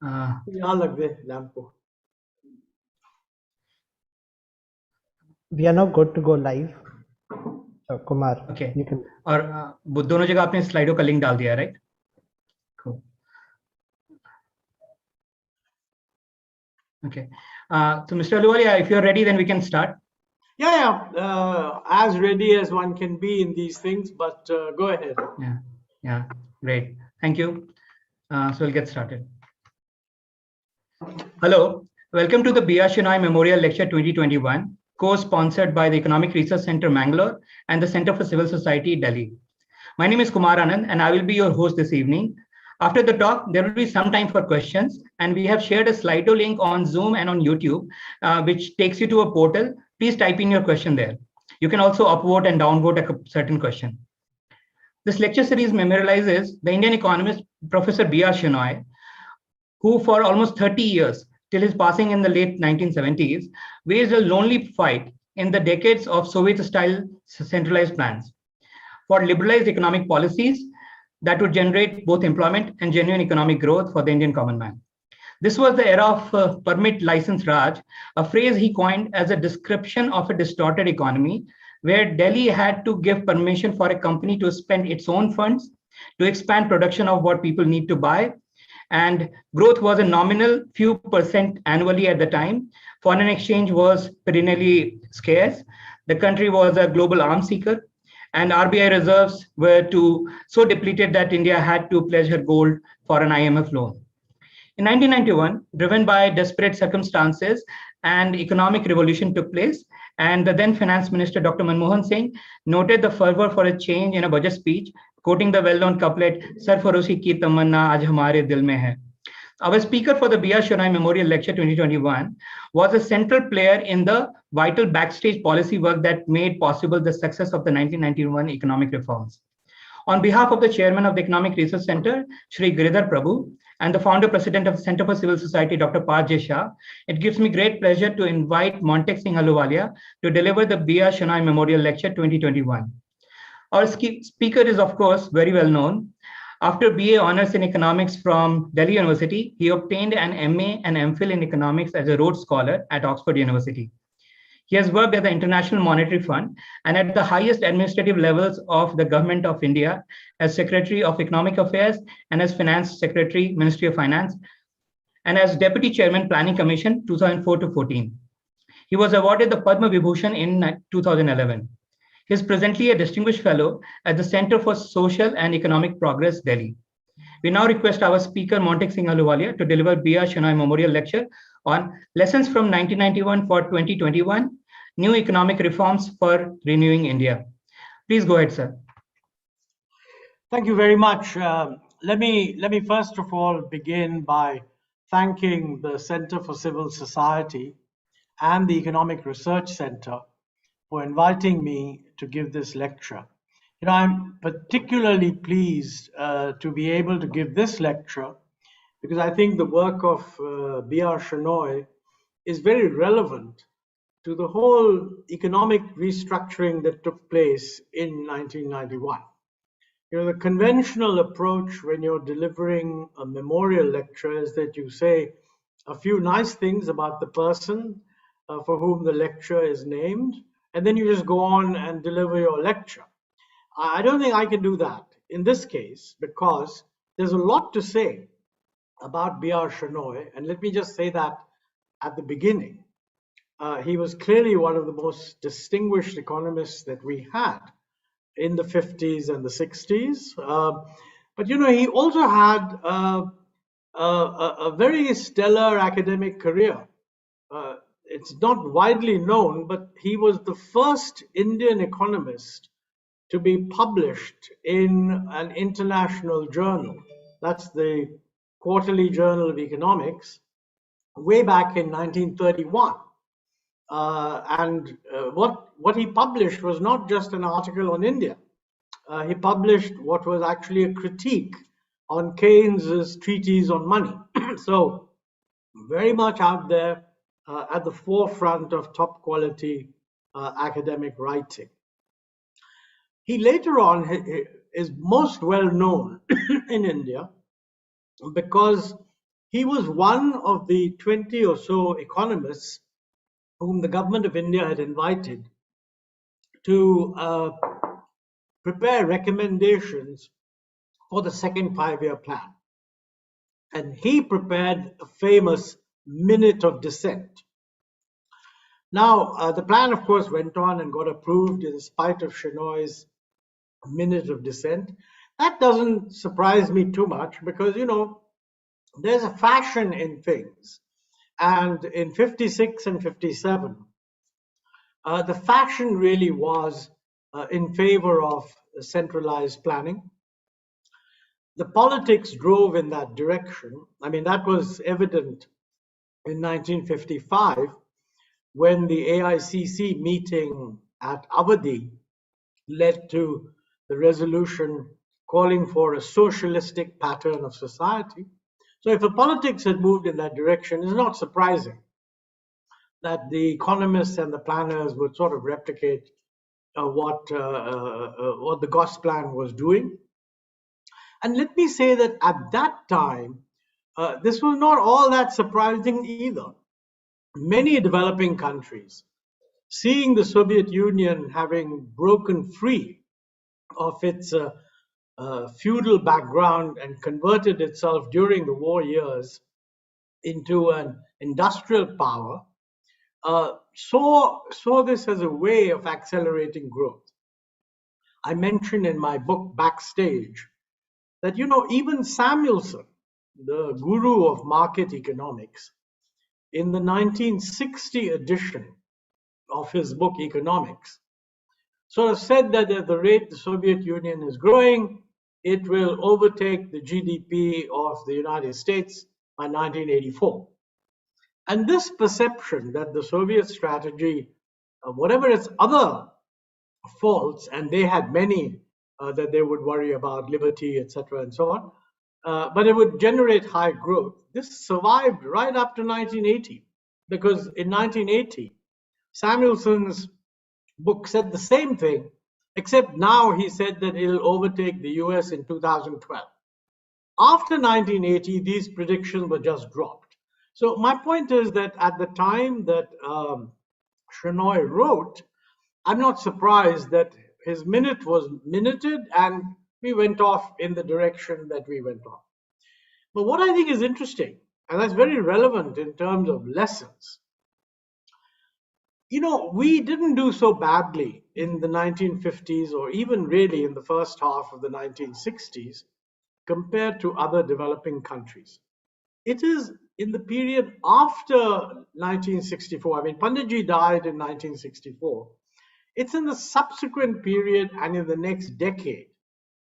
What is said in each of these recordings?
यहाँ लग दे लैंप को। We are now good to go live. So, Kumar, okay. you can. और वो दोनों जगह आपने स्लाइडों का लिंक डाल दिया, right? Cool. Okay. So Mr. Ahluwalia, if you're ready, then we can start. Yeah, as ready as one can be in these things, but go ahead. Yeah, great. Thank you. So we'll get started. Hello, welcome to the B.R. Shenoy Memorial Lecture 2021, co-sponsored by the Economic Research Center, Mangalore, and the Center for Civil Society, Delhi. My name is Kumar Anand, and I will be your host this evening. After the talk, there will be some time for questions, and we have shared a Slido link on Zoom and on YouTube, which takes you to a portal. Please type in your question there. You can also upvote and downvote a certain question. This lecture series memorializes the Indian economist, Professor B.R. Shenoy, who for almost 30 years, till his passing in the late 1970s, waged a lonely fight in the decades of Soviet-style centralized plans for liberalized economic policies that would generate both employment and genuine economic growth for the Indian common man. This was the era of permit license Raj, a phrase he coined as a description of a distorted economy, where Delhi had to give permission for a company to spend its own funds to expand production of what people need to buy. And growth was a nominal few percent annually at the time. Foreign exchange was perennially scarce. The country was a global arms seeker, and RBI reserves were so depleted that India had to pledge her gold for an IMF loan. In 1991, driven by desperate circumstances, an economic revolution took place, and the then Finance Minister, Dr. Manmohan Singh, noted the fervor for a change in a budget speech, quoting the well-known couplet, "Sarfaroshi ki tamanna aaj hamare dil mein hai." Our speaker for the B.R. Shenoy Memorial Lecture 2021 was a central player in the vital backstage policy work that made possible the success of the 1991 economic reforms. On behalf of the chairman of the Economic Research Center, Shri Giridhar Prabhu, and the founder president of the Center for Civil Society, Dr. Parth J. Shah, it gives me great pleasure to invite Montek Singh Ahluwalia to deliver the B.R. Shenoy Memorial Lecture 2021. Our speaker is, of course, very well known. After BA Honors in Economics from Delhi University, he obtained an MA and MPhil in Economics as a Rhodes Scholar at Oxford University. He has worked at the International Monetary Fund and at the highest administrative levels of the Government of India as Secretary of Economic Affairs and as Finance Secretary, Ministry of Finance, and as Deputy Chairman, Planning Commission, 2004 to 14. He was awarded the Padma Vibhushan in 2011. He is presently a distinguished fellow at the Center for Social and Economic Progress, Delhi. We now request our speaker, Montek Singh Ahluwalia, to deliver B.R. Shenoy Memorial Lecture on Lessons from 1991 for 2021, New Economic Reforms for Renewing India. Please go ahead, sir. Thank you very much. Let me first of all begin by thanking the Center for Civil Society and the Economic Research Center for inviting me to give this lecture. You know, I'm particularly pleased to be able to give this lecture because I think the work of B.R. Shenoy is very relevant to the whole economic restructuring that took place in 1991. You know, the conventional approach when you're delivering a memorial lecture is that you say a few nice things about the person for whom the lecture is named, and then you just go on and deliver your lecture. I don't think I can do that in this case because there's a lot to say about B.R. Shenoy, and let me just say that at the beginning. He was clearly one of the most distinguished economists that we had in the 50s and the 60s. But, you know, he also had a very stellar academic career. It's not widely known, but he was the first Indian economist to be published in an international journal. That's the Quarterly Journal of Economics, way back in 1931. What he published was not just an article on India. He published what was actually a critique on Keynes's treatise on money. So very much out there at the forefront of top quality academic writing. He later on is most well known in India because He was one of the 20 or so economists whom the government of India had invited to prepare recommendations for the second 5-year plan. And he prepared a famous minute of dissent. Now, the plan, of course, went on and got approved in spite of Shenoy's minute of dissent. That doesn't surprise me too much because, there's a fashion in things. And in 56 and 57, the fashion really was in favor of centralized planning. The politics drove in that direction. I mean, that was evident in 1955 when the AICC meeting at Awadhi led to the resolution calling for a socialistic pattern of society. So if the politics had moved in that direction, it's not surprising that the economists and the planners would sort of replicate what the Goss plan was doing. And let me say that at that time, this was not all that surprising either. Many developing countries, seeing the Soviet Union having broken free of its feudal background and converted itself during the war years into an industrial power, saw this as a way of accelerating growth. I mentioned in my book Backstage that, even Samuelson, the guru of market economics, in the 1960 edition of his book Economics, sort of said that at the rate the Soviet Union is growing, it will overtake the GDP of the United States by 1984. And this perception that the Soviet strategy, whatever its other faults, and they had many that they would worry about, liberty, etc., and so on, but it would generate high growth. This survived right up to 1980, because in 1980, Samuelson's book said the same thing, except now he said that it'll overtake the US in 2012. After 1980, these predictions were just dropped. So my point is that at the time that Shenoy wrote, I'm not surprised that his minute was minuted and we went off in the direction that we went off. But what I think is interesting, and that's very relevant in terms of lessons, we didn't do so badly in the 1950s or even really in the first half of the 1960s compared to other developing countries. It is in the period after 1964, I mean, Panditji died in 1964. It's in the subsequent period and in the next decade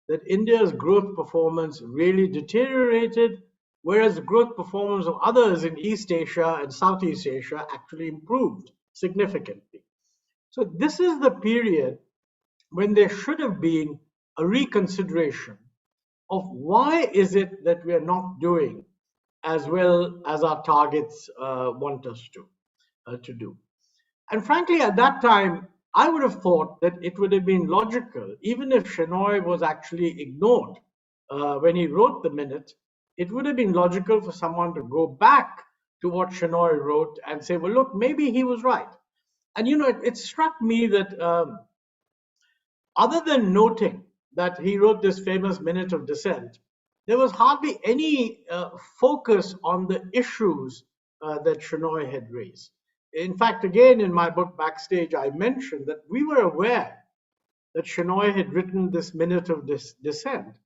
that India's growth performance really deteriorated, whereas the growth performance of others in East Asia and Southeast Asia actually improved significantly. So this is the period when there should have been a reconsideration of why is it that we are not doing as well as our targets want us to do. And frankly, at that time, I would have thought that it would have been logical, even if Shenoy was actually ignored when he wrote the minute, it would have been logical for someone to go back to what Shenoy wrote and say, well, look, maybe he was right. And, it struck me that other than noting that he wrote this famous minute of dissent, there was hardly any focus on the issues that Shenoy had raised. In fact, again, in my book Backstage, I mentioned that we were aware that Shenoy had written this minute of dissent,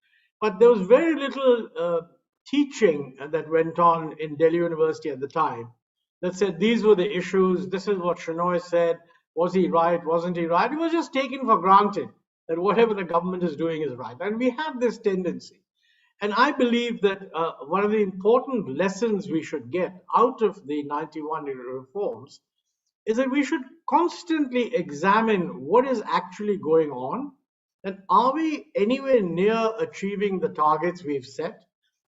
but there was very little teaching that went on in Delhi University at the time that said these were the issues, this is what Shenoy said, was he right, wasn't he right? It was just taken for granted that whatever the government is doing is right. And we have this tendency. And I believe that one of the important lessons we should get out of the 91 reforms is that we should constantly examine what is actually going on, and are we anywhere near achieving the targets we've set?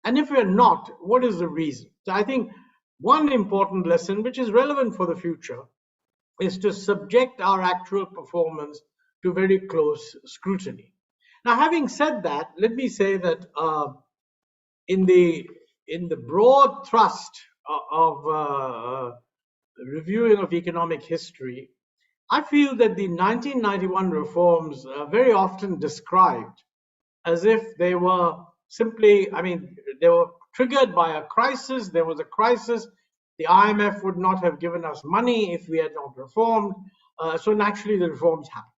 And if we're not, what is the reason? So I think one important lesson, which is relevant for the future, is to subject our actual performance to very close scrutiny. Now, having said that, let me say that in the in the broad thrust of reviewing of economic history, I feel that the 1991 reforms are very often described as if they were simply, I mean, they were triggered by a crisis. There was a crisis. The IMF would not have given us money if we had not reformed. So naturally, the reforms happened.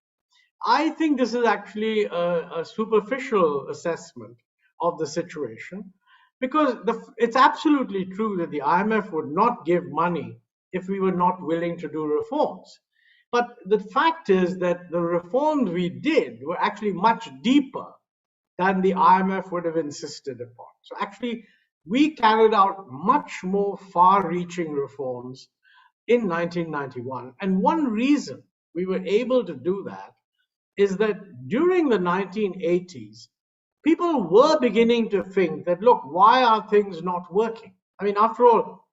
I think this is actually a superficial assessment of the situation, because it's absolutely true that the IMF would not give money if we were not willing to do reforms. But the fact is that the reforms we did were actually much deeper than the IMF would have insisted upon. So actually, we carried out much more far-reaching reforms in 1991. And one reason we were able to do that is that during the 1980s, people were beginning to think that, look, why are things not working? I mean, after all,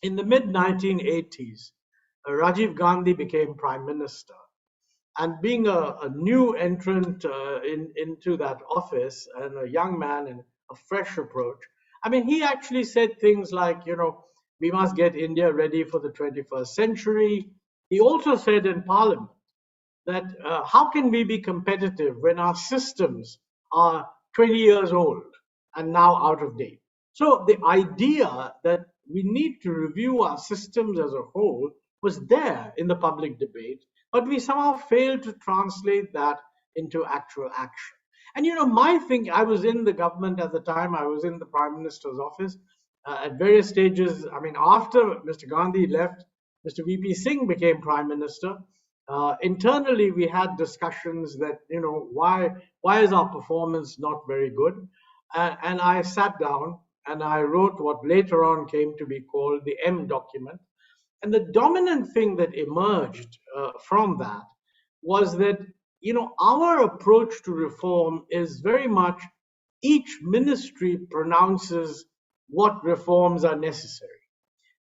in the mid-1980s, Rajiv Gandhi became prime minister. And being a new entrant into that office and a young man and a fresh approach, I mean, he actually said things like, you know, we must get India ready for the 21st century. He also said in Parliament that how can we be competitive when our systems are 20 years old and now out of date? So the idea that we need to review our systems as a whole was there in the public debate, but we somehow failed to translate that into actual action. And you know, my thing, I was in the government at the time, I was in the Prime Minister's office at various stages. I mean, after Mr. Gandhi left, Mr. VP Singh became Prime Minister. Internally, we had discussions that, you know, why is our performance not very good? And I sat down and I wrote what later on came to be called the M document. And the dominant thing that emerged from that was that, you know, our approach to reform is very much each ministry pronounces what reforms are necessary.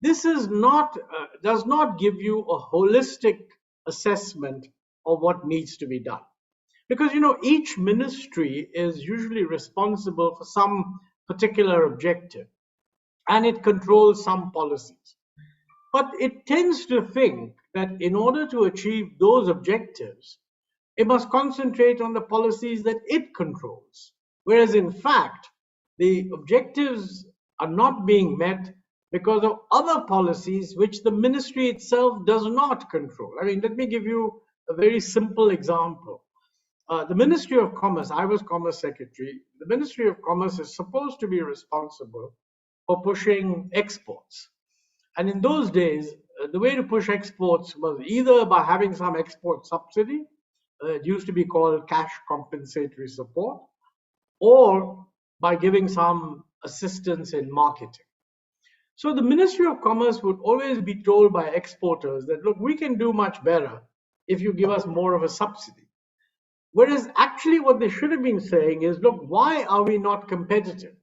This is not does not give you a holistic assessment of what needs to be done, because you know each ministry is usually responsible for some particular objective and it controls some policies. But it tends to think that in order to achieve those objectives, it must concentrate on the policies that it controls. Whereas in fact, the objectives are not being met because of other policies which the ministry itself does not control. I mean, let me give you a very simple example. The Ministry of Commerce, I was Commerce Secretary, the Ministry of Commerce is supposed to be responsible for pushing exports. And in those days, the way to push exports was either by having some export subsidy, it used to be called cash compensatory support, or by giving some assistance in marketing. So the Ministry of Commerce would always be told by exporters that, look, we can do much better if you give us more of a subsidy. Whereas actually what they should have been saying is, look, why are we not competitive?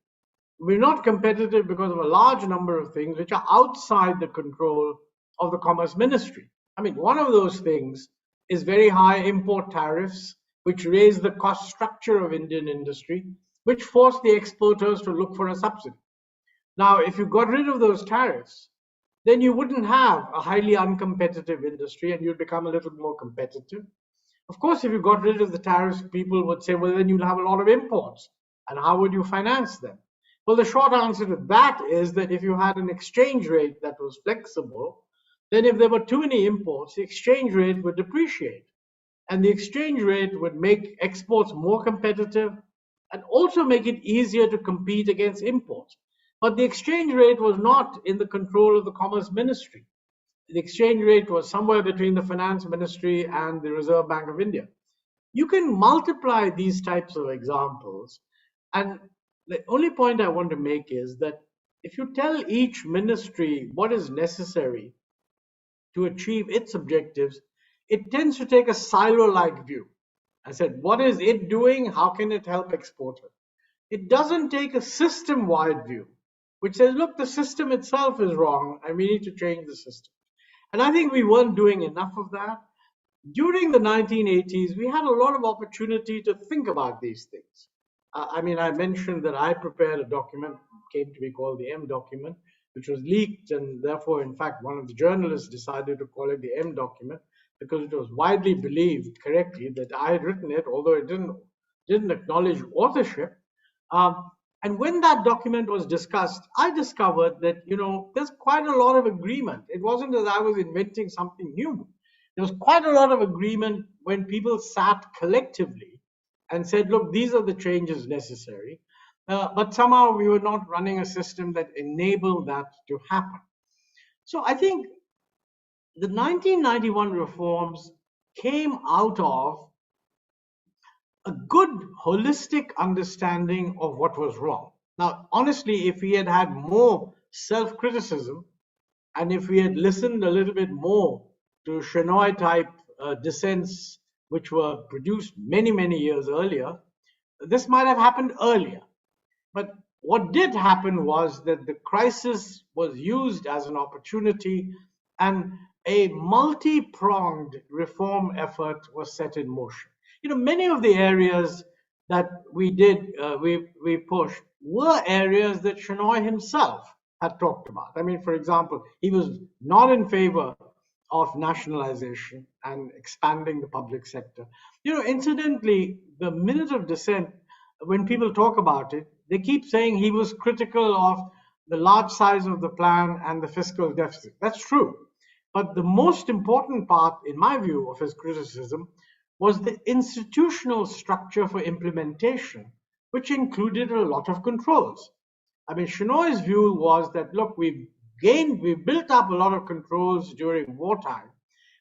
We're not competitive because of a large number of things which are outside the control of the Commerce Ministry. I mean, one of those things is very high import tariffs, which raise the cost structure of Indian industry, which force the exporters to look for a subsidy. Now, if you got rid of those tariffs, then you wouldn't have a highly uncompetitive industry and you'd become a little more competitive. Of course, if you got rid of the tariffs, people would say, well, then you'll have a lot of imports. And how would you finance them? Well, the short answer to that is that if you had an exchange rate that was flexible, then if there were too many imports, the exchange rate would depreciate. And the exchange rate would make exports more competitive and also make it easier to compete against imports. But the exchange rate was not in the control of the Commerce Ministry. The exchange rate was somewhere between the Finance Ministry and the Reserve Bank of India. You can multiply these types of examples. And the only point I want to make is that if you tell each ministry what is necessary to achieve its objectives, it tends to take a silo-like view. I said, what is it doing? How can it help exporters? It doesn't take a system-wide view, which says, look, the system itself is wrong and we need to change the system. And I think we weren't doing enough of that. During the 1980s, we had a lot of opportunity to think about these things. I mean, I mentioned that I prepared a document came to be called the M document, which was leaked, and therefore, in fact, one of the journalists decided to call it the M document because it was widely believed correctly that I had written it, although it didn't acknowledge authorship. And when that document was discussed, I discovered that, there's quite a lot of agreement. It wasn't as I was inventing something new. There was quite a lot of agreement when people sat collectively and said, look, these are the changes necessary. But somehow we were not running a system that enabled that to happen. So I think the 1991 reforms came out of a good holistic understanding of what was wrong. Now, honestly, if we had had more self-criticism and if we had listened a little bit more to Shenoy type dissents, which were produced many, many years earlier, this might have happened earlier. But what did happen was that the crisis was used as an opportunity and a multi-pronged reform effort was set in motion. Many of the areas that we pushed were areas that Shenoy himself had talked about. I mean, for example, he was not in favor of nationalization and expanding the public sector. Incidentally, the minute of dissent, when people talk about it, they keep saying he was critical of the large size of the plan and the fiscal deficit. That's true. But the most important part, in my view, of his criticism was the institutional structure for implementation, which included a lot of controls. I mean, Shenoy's view was that, look, we've built up a lot of controls during wartime,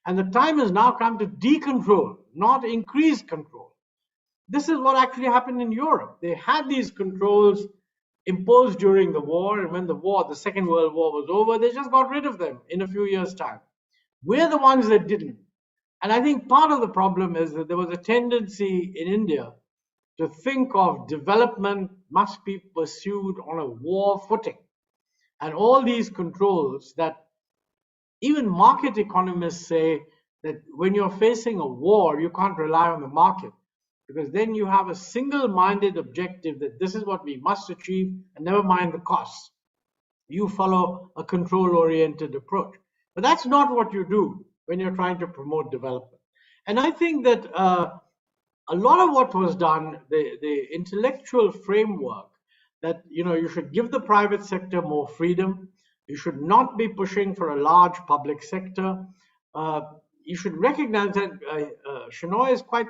and the time has now come to decontrol, not increase control. This is what actually happened in Europe. They had these controls imposed during the war, and when the Second World War was over, they just got rid of them in a few years' time. We're the ones that didn't. And I think part of the problem is that there was a tendency in India to think of development must be pursued on a war footing. And all these controls that even market economists say that when you're facing a war, you can't rely on the market, because then you have a single-minded objective that this is what we must achieve, and never mind the costs. You follow a control-oriented approach. But that's not what you do when you're trying to promote development. And I think that a lot of what was done, the intellectual framework that you should give the private sector more freedom, you should not be pushing for a large public sector. You should recognize that Shenoy is quite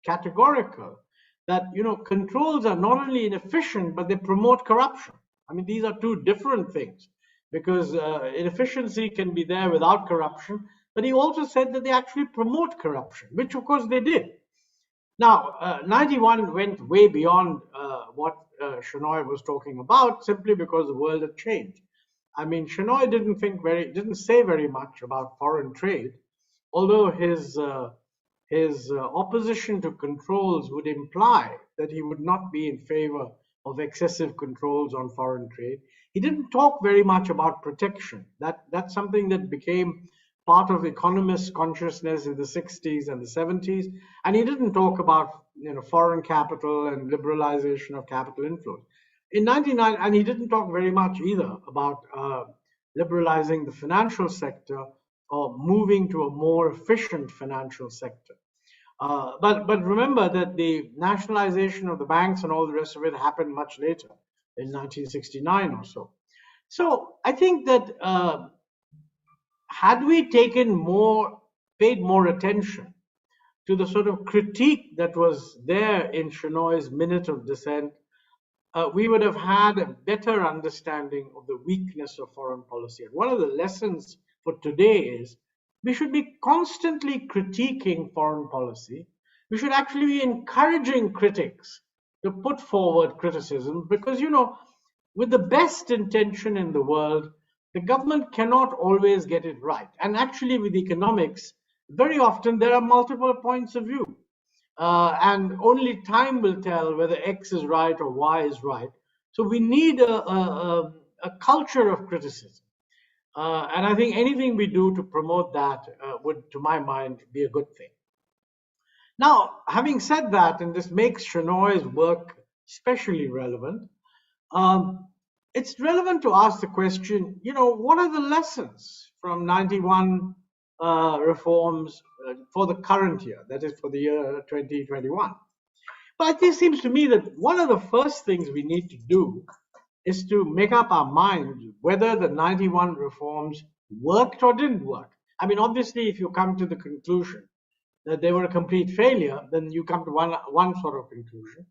categorical that controls are not only inefficient, but they promote corruption. I mean, these are two different things, because inefficiency can be there without corruption, but he also said that they actually promote corruption, which of course they did. Now, 91 went way beyond what Shenoy was talking about, simply because the world had changed. I mean, Shenoy didn't say very much about foreign trade, although his opposition to controls would imply that he would not be in favor of excessive controls on foreign trade. He didn't talk very much about protection. That's something that became part of economist consciousness in the 60s and the 70s. And he didn't talk about foreign capital and liberalization of capital inflows. In 99, and he didn't talk very much either about liberalizing the financial sector or moving to a more efficient financial sector. But remember that the nationalization of the banks and all the rest of it happened much later, in 1969 or so. So I think that had we paid more attention to the sort of critique that was there in Shenoy's minute of dissent, we would have had a better understanding of the weakness of foreign policy. And one of the lessons for today is we should be constantly critiquing foreign policy. We should actually be encouraging critics to put forward criticism, because, with the best intention in the world, the government cannot always get it right. And actually, with economics, very often there are multiple points of view. And only time will tell whether X is right or Y is right. So we need a culture of criticism. And I think anything we do to promote that would, to my mind, be a good thing. Now, having said that, and this makes Shenoy's work especially relevant, it's relevant to ask the question, what are the lessons from 91 reforms for the current year, that is for the year 2021? But it seems to me that one of the first things we need to do is to make up our mind whether the 91 reforms worked or didn't work. I mean, obviously, if you come to the conclusion that they were a complete failure, then you come to one sort of conclusion.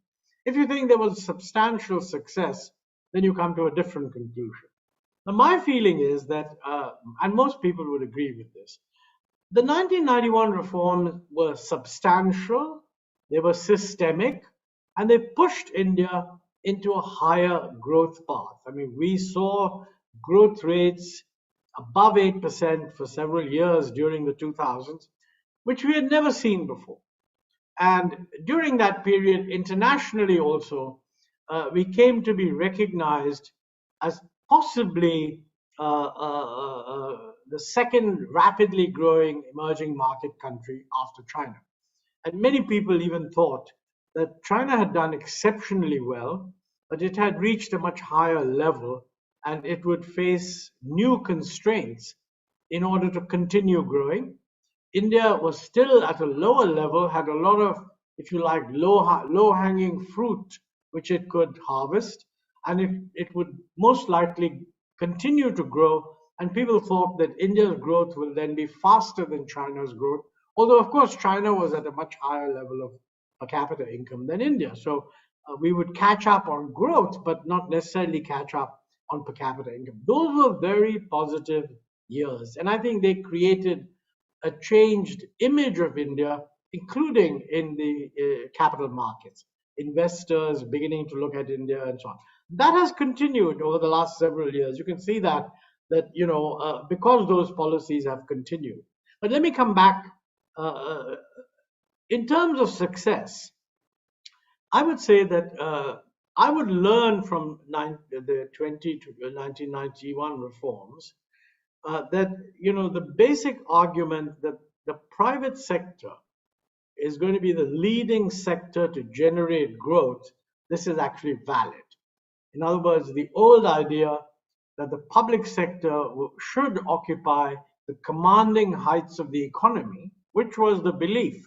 If you think there was substantial success, then you come to a different conclusion. Now, my feeling is that, and most people would agree with this, the 1991 reforms were substantial, they were systemic, and they pushed India into a higher growth path. I mean, we saw growth rates above 8% for several years during the 2000s, which we had never seen before. And during that period, internationally also, we came to be recognized as possibly the second rapidly growing emerging market country after China. And many people even thought that China had done exceptionally well, but it had reached a much higher level and it would face new constraints in order to continue growing. India was still at a lower level, had a lot of, if you like, low-hanging fruit which it could harvest, and it would most likely continue to grow. And people thought that India's growth will then be faster than China's growth, although, of course, China was at a much higher level of per capita income than India. So we would catch up on growth, but not necessarily catch up on per capita income. Those were very positive years, and I think they created a changed image of India, including in the capital markets, investors beginning to look at India and so on. That has continued over the last several years. You can see that because those policies have continued. But let me come back. In terms of success, I would say that I would learn from the 1991 reforms that the basic argument that the private sector is going to be the leading sector to generate growth, this is actually valid. In other words, the old idea that the public sector should occupy the commanding heights of the economy, which was the belief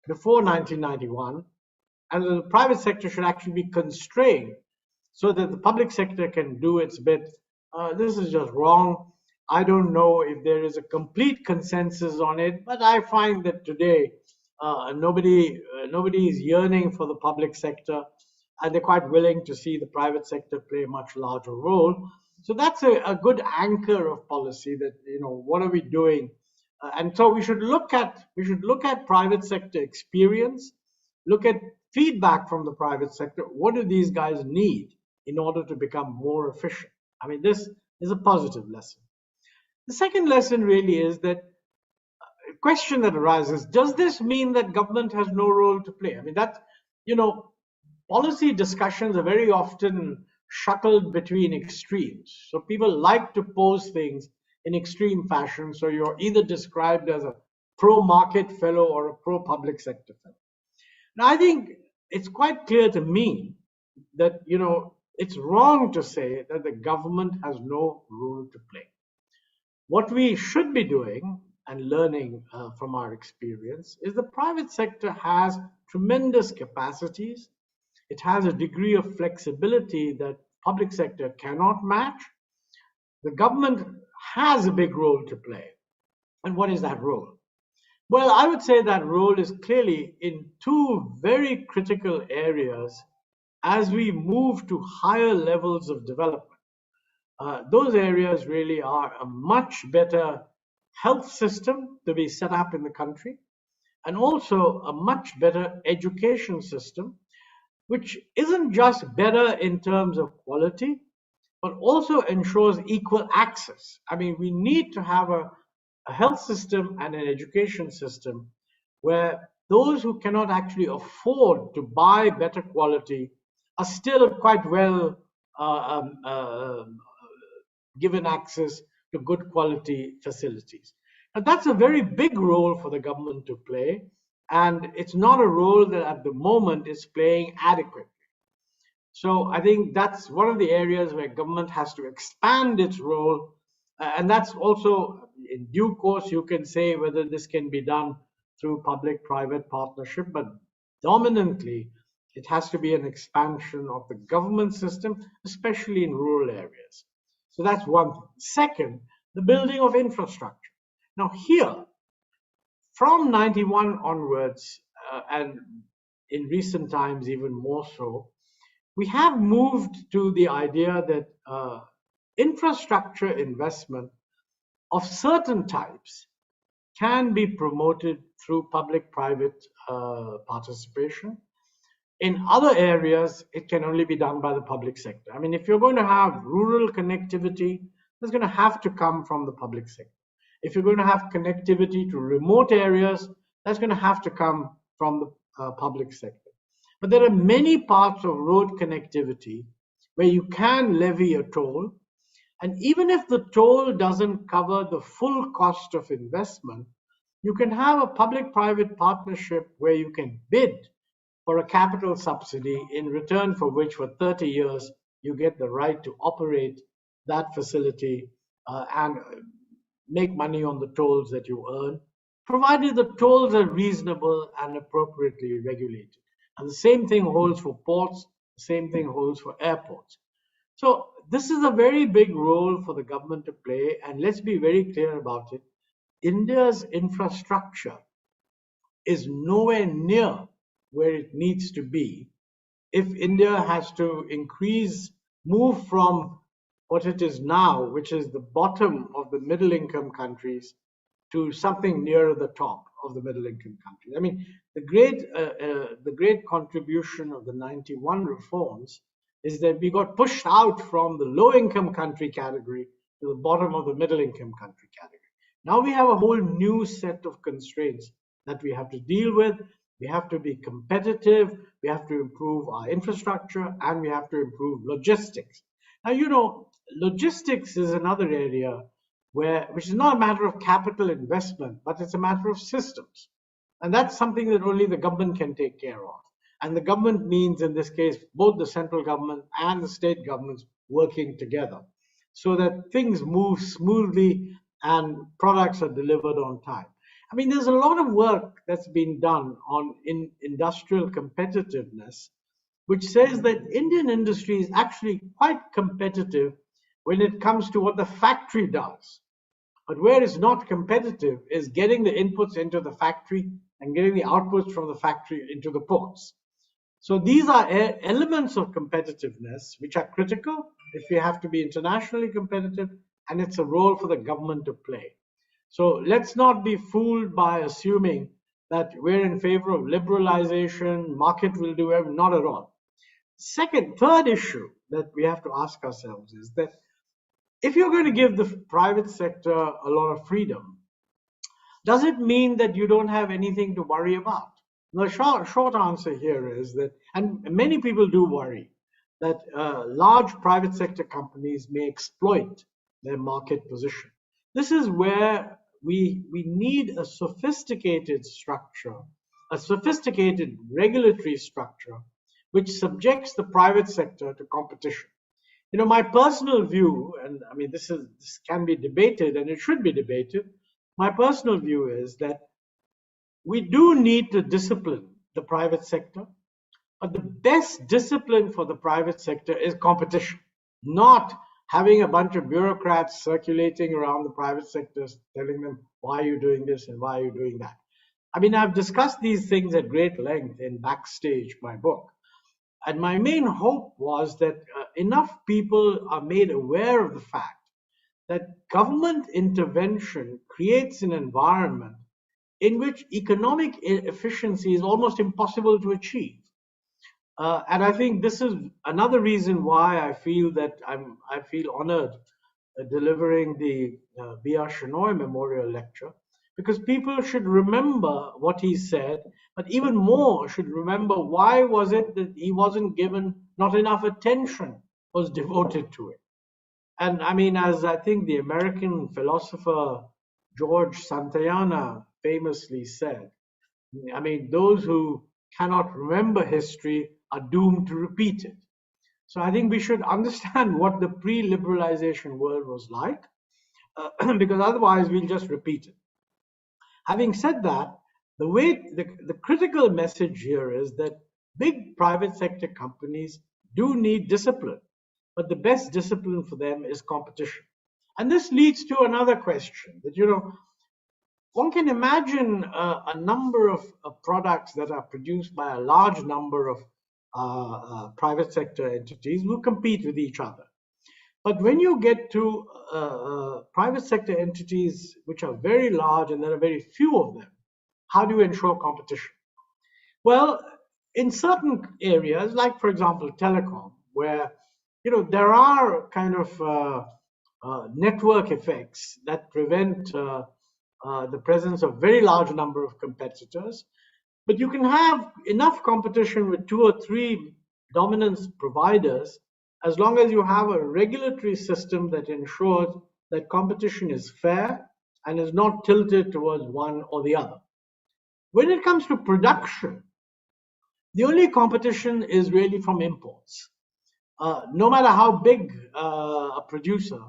before 1991, and the private sector should actually be constrained so that the public sector can do its bit. This is just wrong. I don't know if there is a complete consensus on it, but I find that today nobody is yearning for the public sector, and they're quite willing to see the private sector play a much larger role. So that's a good anchor of policy that, what are we doing? And so we should look at private sector experience, look at feedback from the private sector. What do these guys need in order to become more efficient? I mean, this is a positive lesson. The second lesson really is that a question that arises, does this mean that government has no role to play? I mean, policy discussions are very often shuttled between extremes. So people like to pose things in extreme fashion. So you're either described as a pro-market fellow or a pro-public sector fellow. Now, I think it's quite clear to me that, it's wrong to say that the government has no role to play. What we should be doing and learning from our experience is the private sector has tremendous capacities. It has a degree of flexibility that public sector cannot match. The government has a big role to play. And what is that role? Well, I would say that role is clearly in two very critical areas as we move to higher levels of development. Those areas really are a much better health system to be set up in the country, and also a much better education system, which isn't just better in terms of quality, but also ensures equal access. I mean, we need to have a health system and an education system where those who cannot actually afford to buy better quality are still quite well given access to good quality facilities. And that's a very big role for the government to play, and it's not a role that at the moment is playing adequately. So I think that's one of the areas where government has to expand its role. And that's also, in due course, you can say whether this can be done through public-private partnership, but dominantly, it has to be an expansion of the government system, especially in rural areas. So that's one thing. Second, the building of infrastructure. Now here, from 91 onwards, and in recent times even more so, we have moved to the idea that infrastructure investment of certain types can be promoted through public-private participation. In other areas, it can only be done by the public sector. I mean, if you're going to have rural connectivity, that's going to have to come from the public sector. If you're going to have connectivity to remote areas, that's going to have to come from the public sector. But there are many parts of road connectivity where you can levy a toll, and even if the toll doesn't cover the full cost of investment, you can have a public-private partnership where you can bid for a capital subsidy, in return for which for 30 years you get the right to operate that facility and make money on the tolls that you earn, provided the tolls are reasonable and appropriately regulated. And the same thing holds for ports, the same thing holds for airports. So this is a very big role for the government to play, and let's be very clear about it. India's infrastructure is nowhere near where it needs to be if India has to move from what it is now, which is the bottom of the middle income countries, to something nearer the top of the middle income countries. I mean, the great contribution of the 91 reforms is that we got pushed out from the low income country category to the bottom of the middle income country category. Now we have a whole new set of constraints that we have to deal with. We have to be competitive, we have to improve our infrastructure, and we have to improve logistics. Now, you know, logistics is another area which is not a matter of capital investment, but it's a matter of systems. And that's something that only the government can take care of. And the government means, in this case, both the central government and the state governments working together so that things move smoothly and products are delivered on time. I mean, there's a lot of work that's been done in industrial competitiveness, which says that Indian industry is actually quite competitive when it comes to what the factory does. But where it's not competitive is getting the inputs into the factory and getting the outputs from the factory into the ports. So these are elements of competitiveness which are critical if we have to be internationally competitive, and it's a role for the government to play. So let's not be fooled by assuming that we're in favor of liberalization, market will do everything, not at all. Third issue that we have to ask ourselves is that if you're going to give the private sector a lot of freedom, does it mean that you don't have anything to worry about? The short answer here is that, and many people do worry, that large private sector companies may exploit their market position. This is where we need a sophisticated structure, a sophisticated regulatory structure, which subjects the private sector to competition. You know, my personal view, and I mean, this can be debated and it should be debated. My personal view is that we do need to discipline the private sector, but the best discipline for the private sector is competition, not having a bunch of bureaucrats circulating around the private sectors telling them, why are you doing this and why are you doing that? I mean, I've discussed these things at great length in Backstage, my book. And my main hope was that enough people are made aware of the fact that government intervention creates an environment in which economic efficiency is almost impossible to achieve. And I think this is another reason why I feel that I feel honored delivering the B.R. Shenoy Memorial Lecture, because people should remember what he said, but even more should remember why was it that he wasn't given, not enough attention was devoted to it. And I mean, as I think the American philosopher George Santayana famously said, I mean, those who cannot remember history are doomed to repeat it. So I think we should understand what the pre-liberalization world was like, because otherwise we'll just repeat it. Having said that, the critical message here is that big private sector companies do need discipline, but the best discipline for them is competition. And this leads to another question that, one can imagine a number of products that are produced by a large number of private sector entities who compete with each other. But when you get to private sector entities which are very large and there are very few of them, how do you ensure competition? Well, in certain areas, like for example telecom, where there are kind of network effects that prevent the presence of very large number of competitors, but you can have enough competition with 2 or 3 dominance providers as long as you have a regulatory system that ensures that competition is fair and is not tilted towards one or the other. When it comes to production, the only competition is really from imports. No matter how big a producer,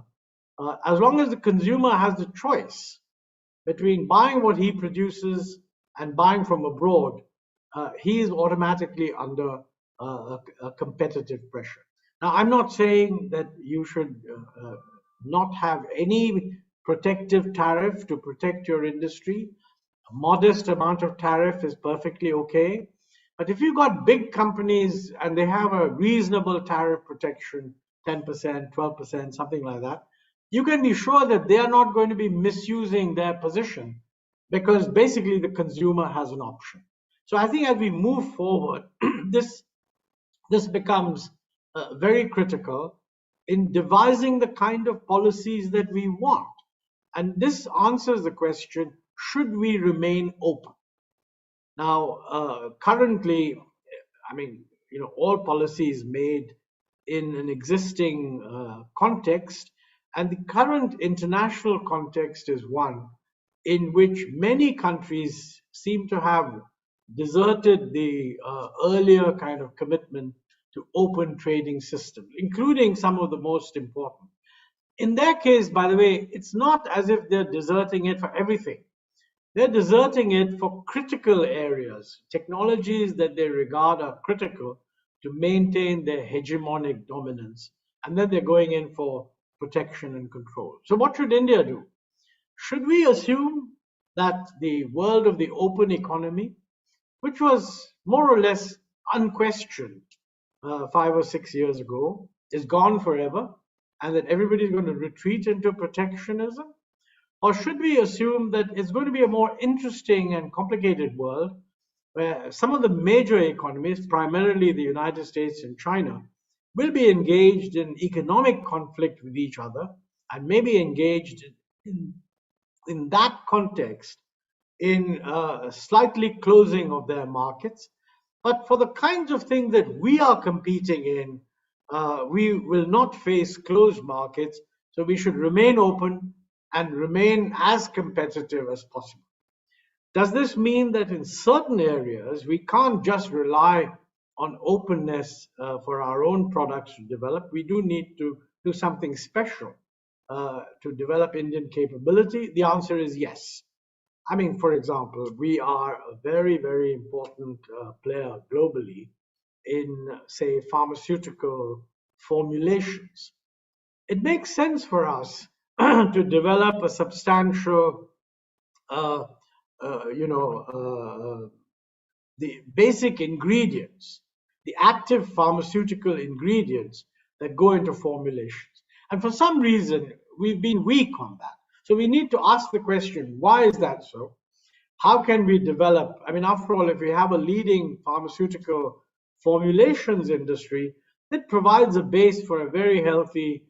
as long as the consumer has the choice between buying what he produces and buying from abroad, he is automatically under a competitive pressure. Now, I'm not saying that you should not have any protective tariff to protect your industry. A modest amount of tariff is perfectly okay. But if you've got big companies and they have a reasonable tariff protection, 10%, 12%, something like that, you can be sure that they are not going to be misusing their position, because basically the consumer has an option. So I think as we move forward, this becomes very critical in devising the kind of policies that we want. And this answers the question, should we remain open? Now, currently, I mean, all policies made in an existing context, and the current international context is one in which many countries seem to have deserted the earlier kind of commitment to open trading systems, including some of the most important. In their case, by the way, it's not as if they're deserting it for everything. They're deserting it for critical areas, technologies that they regard are critical to maintain their hegemonic dominance. And then they're going in for protection and control. So what should India do? Should we assume that the world of the open economy, which was more or less unquestioned 5 or 6 years ago, is gone forever, and that everybody's going to retreat into protectionism? Or should we assume that it's going to be a more interesting and complicated world where some of the major economies, primarily the United States and China, will be engaged in economic conflict with each other, and maybe engaged in that context in slightly closing of their markets? But for the kinds of things that we are competing in, we will not face closed markets, so we should remain open and remain as competitive as possible. Does this mean that in certain areas we can't just rely on openness for our own products to develop? We do need to do something special to develop Indian capability. The answer is yes. I mean, for example, we are a very, very important player globally in, say, pharmaceutical formulations. It makes sense for us to develop a substantial, the basic ingredients, the active pharmaceutical ingredients that go into formulations. And for some reason, we've been weak on that. So we need to ask the question, why is that so? How can we develop? I mean, after all, if we have a leading pharmaceutical formulations industry, that provides a base for a very healthy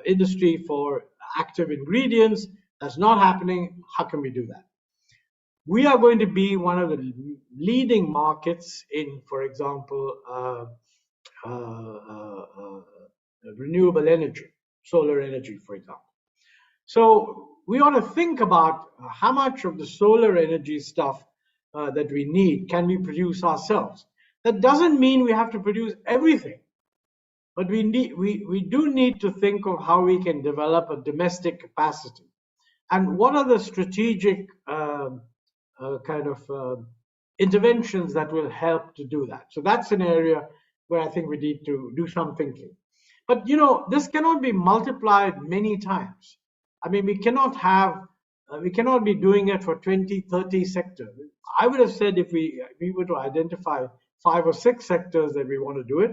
industry for active ingredients. That's not happening. How can we do that? We are going to be one of the leading markets in, for example, renewable energy, solar energy, for example. So we ought to think about how much of the solar energy stuff that we need can we produce ourselves. That doesn't mean we have to produce everything, but we do need to think of how we can develop a domestic capacity, and what are the strategic kind of interventions that will help to do that. So that's an area where I think we need to do some thinking. But this cannot be multiplied many times. I mean, we cannot be doing it for 20, 30 sectors. I would have said if we were to identify 5 or 6 sectors that we want to do it,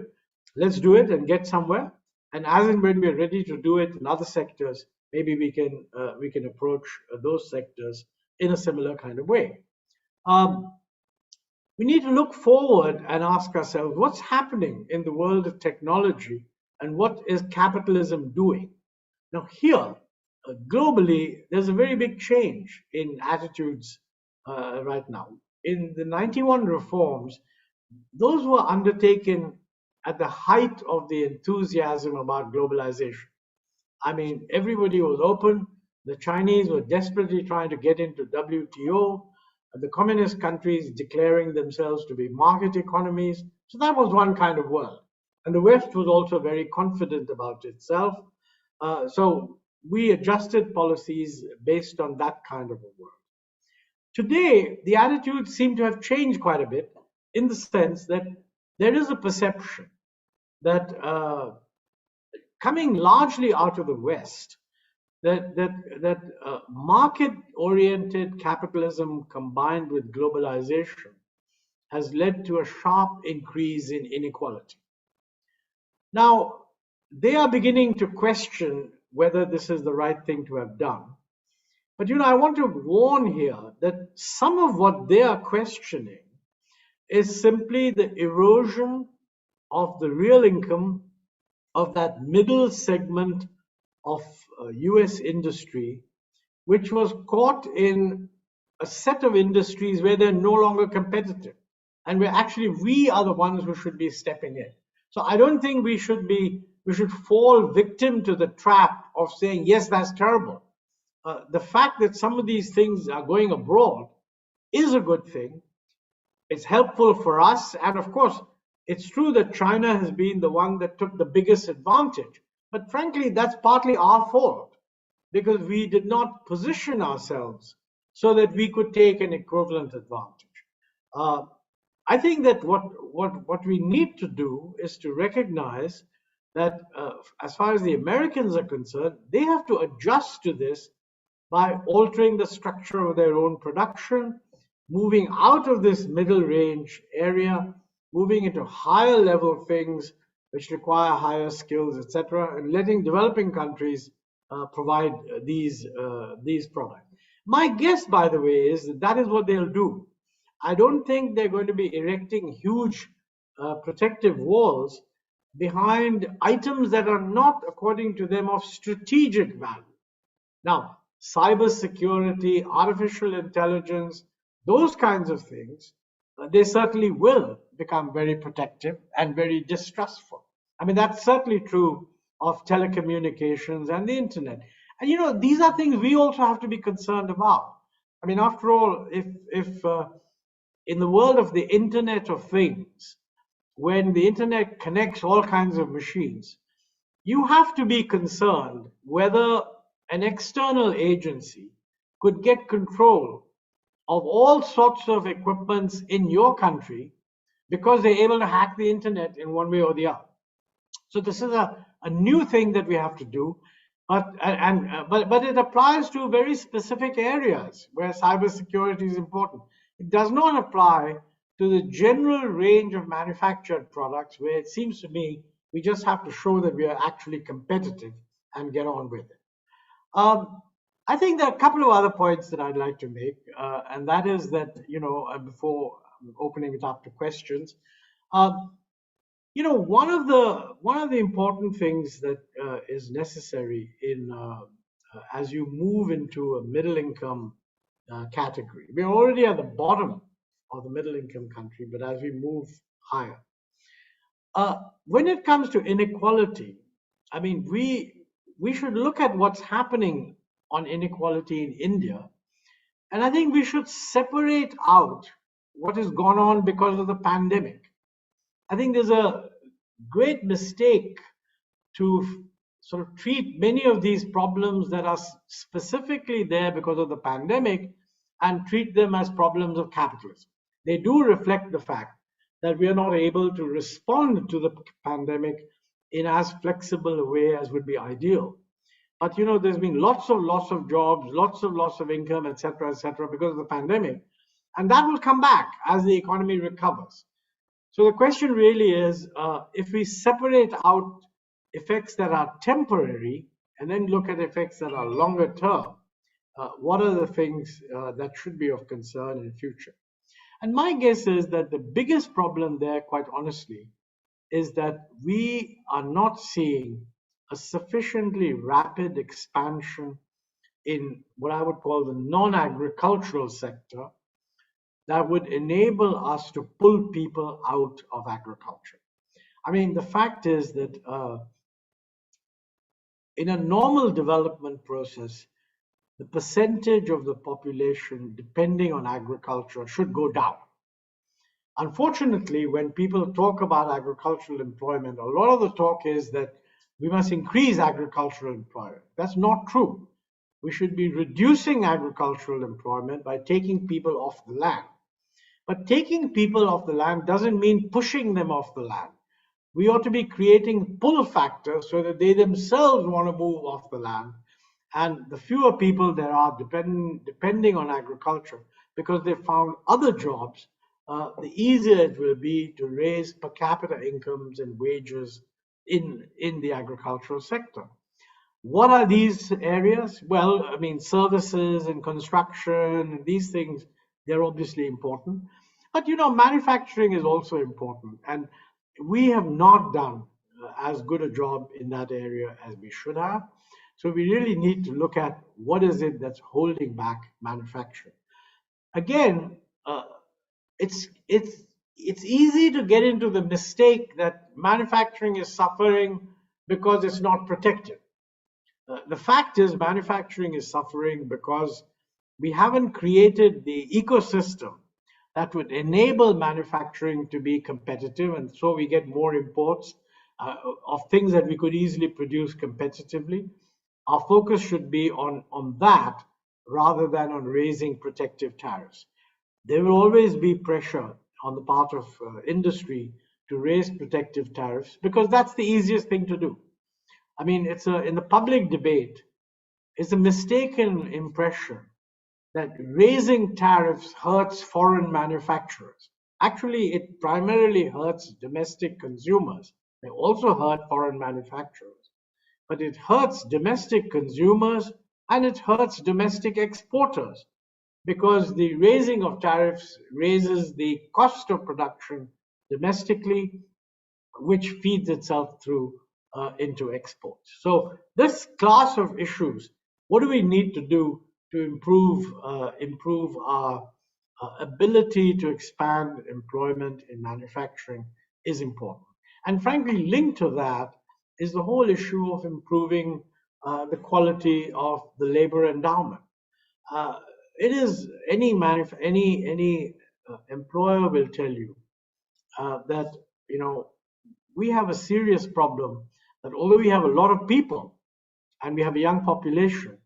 let's do it and get somewhere. And as and when we're ready to do it in other sectors, maybe we can approach those sectors in a similar kind of way. We need to look forward and ask ourselves what's happening in the world of technology and what is capitalism doing. Now here, globally, there's a very big change in attitudes right now. In the 91 reforms, those were undertaken at the height of the enthusiasm about globalization. I mean, everybody was open. The Chinese were desperately trying to get into WTO. The communist countries declaring themselves to be market economies. So that was one kind of world. And the West was also very confident about itself. So we adjusted policies based on that kind of a world. Today, the attitudes seem to have changed quite a bit in the sense that there is a perception that coming largely out of the West, that market-oriented capitalism combined with globalization has led to a sharp increase in inequality. Now, they are beginning to question whether this is the right thing to have done. But I want to warn here that some of what they are questioning is simply the erosion of the real income of that middle segment of US industry, which was caught in a set of industries where they're no longer competitive. And we are the ones who should be stepping in. So I don't think we should fall victim to the trap of saying, yes, that's terrible. The fact that some of these things are going abroad is a good thing. It's helpful for us. And of course, it's true that China has been the one that took the biggest advantage. But frankly, that's partly our fault because we did not position ourselves so that we could take an equivalent advantage. I think that what we need to do is to recognize that as far as the Americans are concerned, they have to adjust to this by altering the structure of their own production, moving out of this middle range area, moving into higher level things which require higher skills, etc., and letting developing countries provide these products. My guess, by the way, is that is what they'll do. I don't think they're going to be erecting huge protective walls behind items that are not, according to them, of strategic value. Now, cybersecurity, artificial intelligence, those kinds of things, they certainly will become very protective and very distrustful. I mean, that's certainly true of telecommunications and the internet. And these are things we also have to be concerned about. I mean, after all, if in the world of the Internet of Things, when the internet connects all kinds of machines, you have to be concerned whether an external agency could get control of all sorts of equipments in your country because they're able to hack the internet in one way or the other. So this is a new thing that we have to do, but it applies to very specific areas where cybersecurity is important. It does not apply to the general range of manufactured products where it seems to me we just have to show that we are actually competitive and get on with it. I think there are a couple of other points that I'd like to make, and that is that, before opening it up to questions, one of the important things that is necessary in as you move into a middle income category. We're already at the bottom of the middle income country, but as we move higher, when it comes to inequality, I mean, we should look at what's happening on inequality in India, and I think we should separate out what has gone on because of the pandemic. I think there's a great mistake to sort of treat many of these problems that are specifically there because of the pandemic and treat them as problems of capitalism. They do reflect the fact that we are not able to respond to the pandemic in as flexible a way as would be ideal. But there's been lots of loss of jobs, lots of income, etc., because of the pandemic, and that will come back as the economy recovers. So the question really is, if we separate out effects that are temporary and then look at effects that are longer term, what are the things that should be of concern in future? And my guess is that the biggest problem there, quite honestly, is that we are not seeing a sufficiently rapid expansion in what I would call the non-agricultural sector that would enable us to pull people out of agriculture. I mean, the fact is that in a normal development process, the percentage of the population depending on agriculture should go down. Unfortunately, when people talk about agricultural employment, a lot of the talk is that we must increase agricultural employment. That's not true. We should be reducing agricultural employment by taking people off the land. But taking people off the land doesn't mean pushing them off the land. We ought to be creating pull factors so that they themselves want to move off the land. And the fewer people there are depending on agriculture, because they've found other jobs, the easier it will be to raise per capita incomes and wages in the agricultural sector. What are these areas? Well, I mean, services and construction and these things, they're obviously important. But manufacturing is also important. And we have not done as good a job in that area as we should have. So we really need to look at what is it that's holding back manufacturing. Again, it's easy to get into the mistake that manufacturing is suffering because it's not protected. The fact is, manufacturing is suffering because we haven't created the ecosystem that would enable manufacturing to be competitive, and so we get more imports of things that we could easily produce competitively. Our focus should be on that rather than on raising protective tariffs. There will always be pressure on the part of industry to raise protective tariffs because that's the easiest thing to do. I mean, in the public debate, it's a mistaken impression that raising tariffs hurts foreign manufacturers. Actually, it primarily hurts domestic consumers. They also hurt foreign manufacturers. But it hurts domestic consumers and it hurts domestic exporters because the raising of tariffs raises the cost of production domestically, which feeds itself through into exports. So this class of issues, what do we need to do to improve our ability to expand employment in manufacturing is important. And frankly, linked to that is the whole issue of improving the quality of the labor endowment. It is any employer will tell you that we have a serious problem that although we have a lot of people and we have a young population,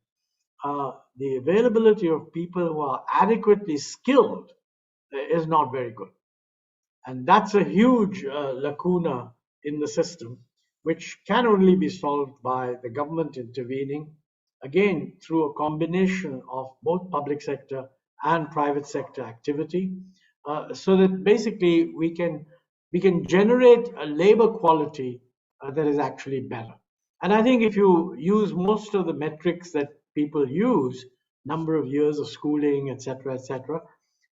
the availability of people who are adequately skilled is not very good. And that's a huge lacuna in the system, which can only be solved by the government intervening, again, through a combination of both public sector and private sector activity, so that basically we can generate a labor quality that is actually better. And I think if you use most of the metrics that people use, number of years of schooling, etc.,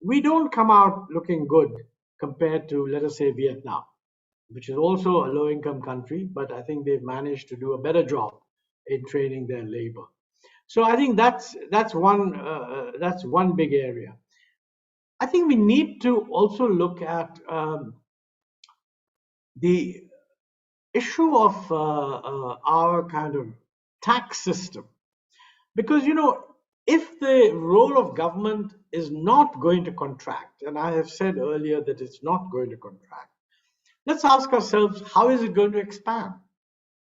we don't come out looking good compared to, let us say, Vietnam, which is also a low-income country, but I think they've managed to do a better job in training their labor. So I think that's one big area. I think we need to also look at the issue of our kind of tax system, because if the role of government is not going to contract, and I have said earlier that it's not going to contract, let's ask ourselves, how is it going to expand?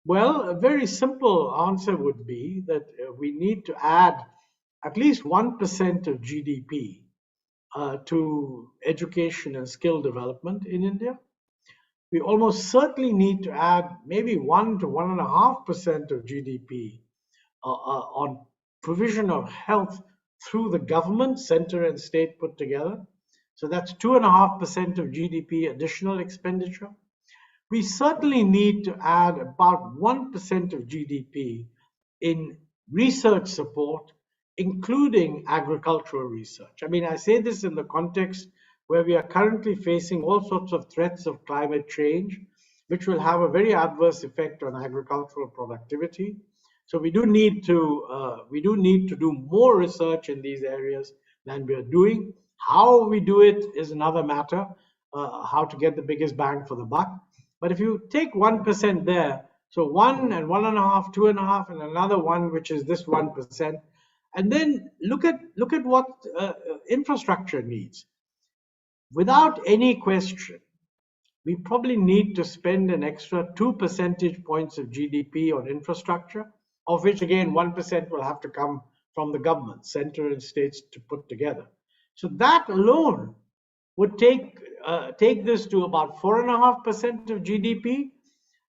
Well, a very simple answer would be that we need to add at least 1% of GDP to education and skill development in India. We almost certainly need to add maybe 1 to 1.5% of GDP on provision of health through the government, center and state put together. So that's 2.5% of GDP additional expenditure. We certainly need to add about 1% of GDP in research support, including agricultural research. I mean, I say this in the context where we are currently facing all sorts of threats of climate change, which will have a very adverse effect on agricultural productivity. So we do need to do more research in these areas than we are doing. How we do it is another matter, how to get the biggest bang for the buck. But if you take 1% there, so 1 and 1.5, 2.5, and another 1, which is this 1%, and then look at what infrastructure needs. Without any question, we probably need to spend an extra 2 percentage points of GDP on infrastructure, of which again 1% will have to come from the government, center and states to put together. So that alone would take this to about 4.5% of GDP.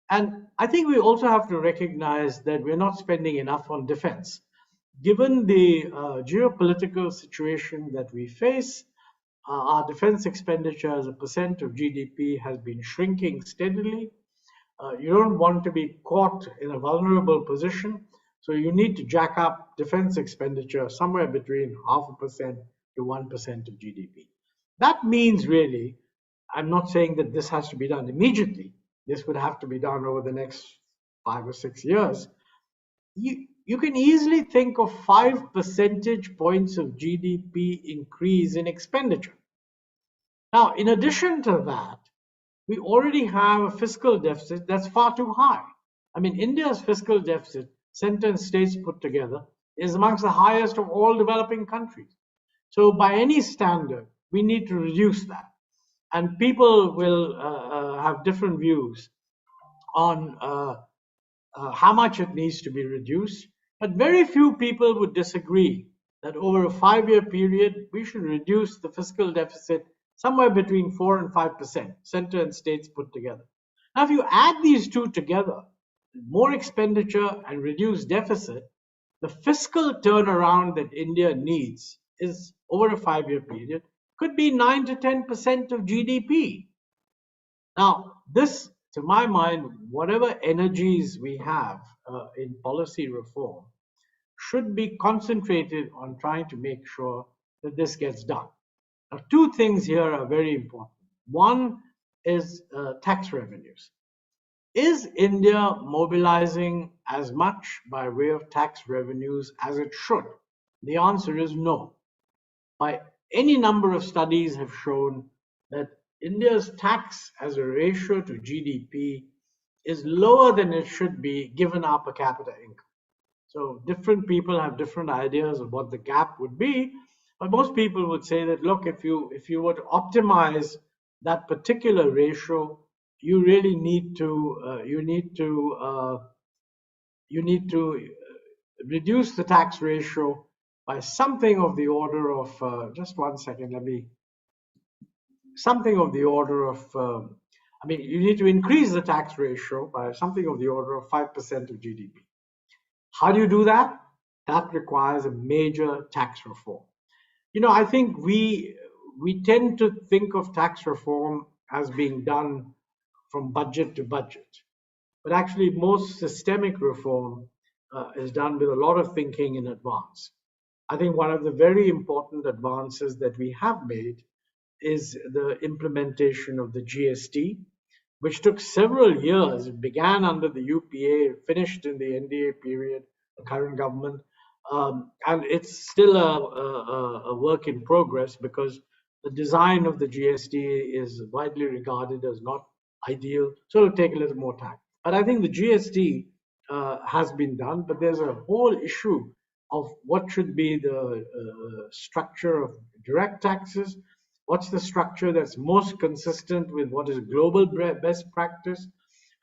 And I think we also have to recognize that we're not spending enough on defense. Given the geopolitical situation that we face, our defense expenditure as a percent of GDP has been shrinking steadily. You don't want to be caught in a vulnerable position, so you need to jack up defense expenditure somewhere between 0.5% to 1% of GDP. That means really, I'm not saying that this has to be done immediately. This would have to be done over the next 5 or 6 years. You can easily think of 5 percentage points of GDP increase in expenditure. Now, in addition to that, we already have a fiscal deficit that's far too high. I mean, India's fiscal deficit, center and states put together, is amongst the highest of all developing countries. So by any standard, we need to reduce that. And people will have different views on how much it needs to be reduced. But very few people would disagree that over a 5-year period, we should reduce the fiscal deficit somewhere between 4 and 5%, center and states put together. Now, if you add these two together, more expenditure and reduced deficit, the fiscal turnaround that India needs is over a 5-year period, could be 9 to 10% of GDP. Now, this, to my mind, whatever energies we have in policy reform should be concentrated on trying to make sure that this gets done. Now, two things here are very important. One is tax revenues. Is India mobilizing as much by way of tax revenues as it should? The answer is no. By any number of studies have shown that India's tax as a ratio to GDP is lower than it should be given our per capita income. So different people have different ideas of what the gap would be, but most people would say that, look, if you were to optimize that particular ratio, you really need to reduce the tax ratio by something of the order of just 1 second. Something of the order of you need to increase the tax ratio by something of the order of 5% of GDP. How do you do that? That requires a major tax reform. I think we tend to think of tax reform as being done from budget to budget, but actually most systemic reform is done with a lot of thinking in advance. I think one of the very important advances that we have made is the implementation of the GST, which took several years. It began under the UPA, finished in the NDA period, the current government, and it's still a work in progress because the design of the GST is widely regarded as not ideal, so it'll take a little more time. But I think the GST has been done, but there's a whole issue of what should be the structure of direct taxes, what's the structure that's most consistent with what is global best practice.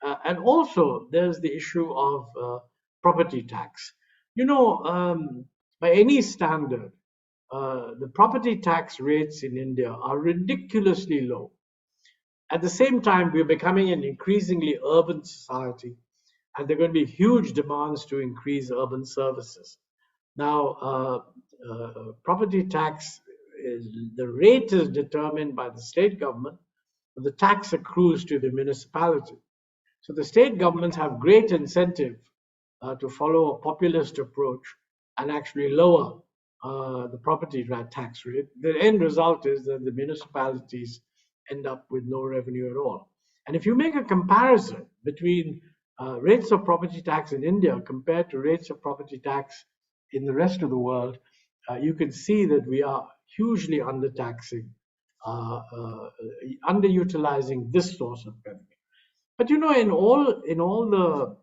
And also, there's the issue of property tax. By any standard, the property tax rates in India are ridiculously low. At the same time, we're becoming an increasingly urban society, and there are going to be huge demands to increase urban services. Now, property tax, the rate is determined by the state government, but the tax accrues to the municipality. So the state governments have great incentive to follow a populist approach and actually lower the property tax rate. The end result is that the municipalities end up with no revenue at all. And if you make a comparison between rates of property tax in India compared to rates of property tax in the rest of the world, you can see that we are hugely undertaxing, underutilizing this source of revenue. But in all the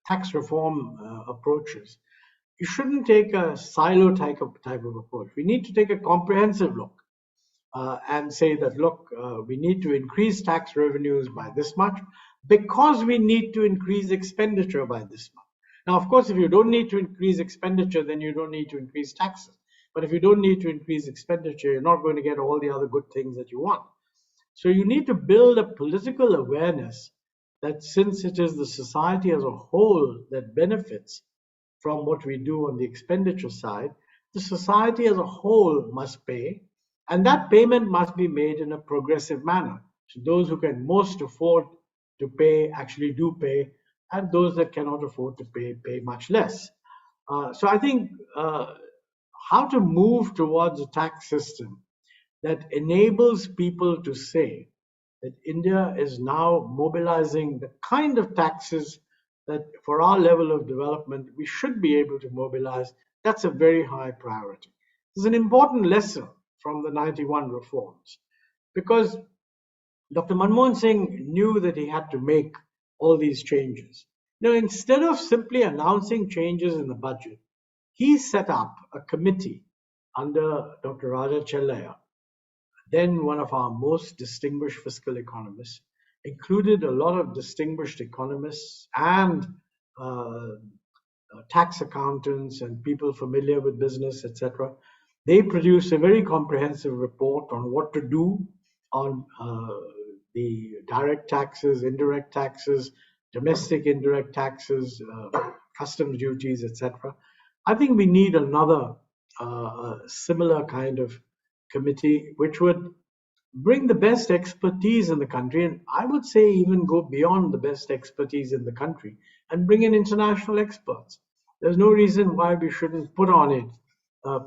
tax reform approaches, you shouldn't take a silo type of approach. We need to take a comprehensive look and say that, look, we need to increase tax revenues by this much because we need to increase expenditure by this much. Now, of course, if you don't need to increase expenditure, then you don't need to increase taxes. But if you don't need to increase expenditure, you're not going to get all the other good things that you want. So you need to build a political awareness that since it is the society as a whole that benefits from what we do on the expenditure side, the society as a whole must pay, and that payment must be made in a progressive manner. So those who can most afford to pay actually do pay, and those that cannot afford to pay, pay much less. So I think how to move towards a tax system that enables people to say that India is now mobilizing the kind of taxes that for our level of development we should be able to mobilize, that's a very high priority. There's an important lesson from the 91 reforms, because Dr. Manmohan Singh knew that he had to make all these changes. Instead of simply announcing changes in the budget, he set up a committee under Dr. Raja Chellaya, then one of our most distinguished fiscal economists, included a lot of distinguished economists and tax accountants and people familiar with business, etc. They produced a very comprehensive report on what to do on the direct taxes, indirect taxes, domestic indirect taxes, customs duties, etc. I think we need another similar kind of committee which would bring the best expertise in the country, and I would say even go beyond the best expertise in the country and bring in international experts. There's no reason why we shouldn't put on it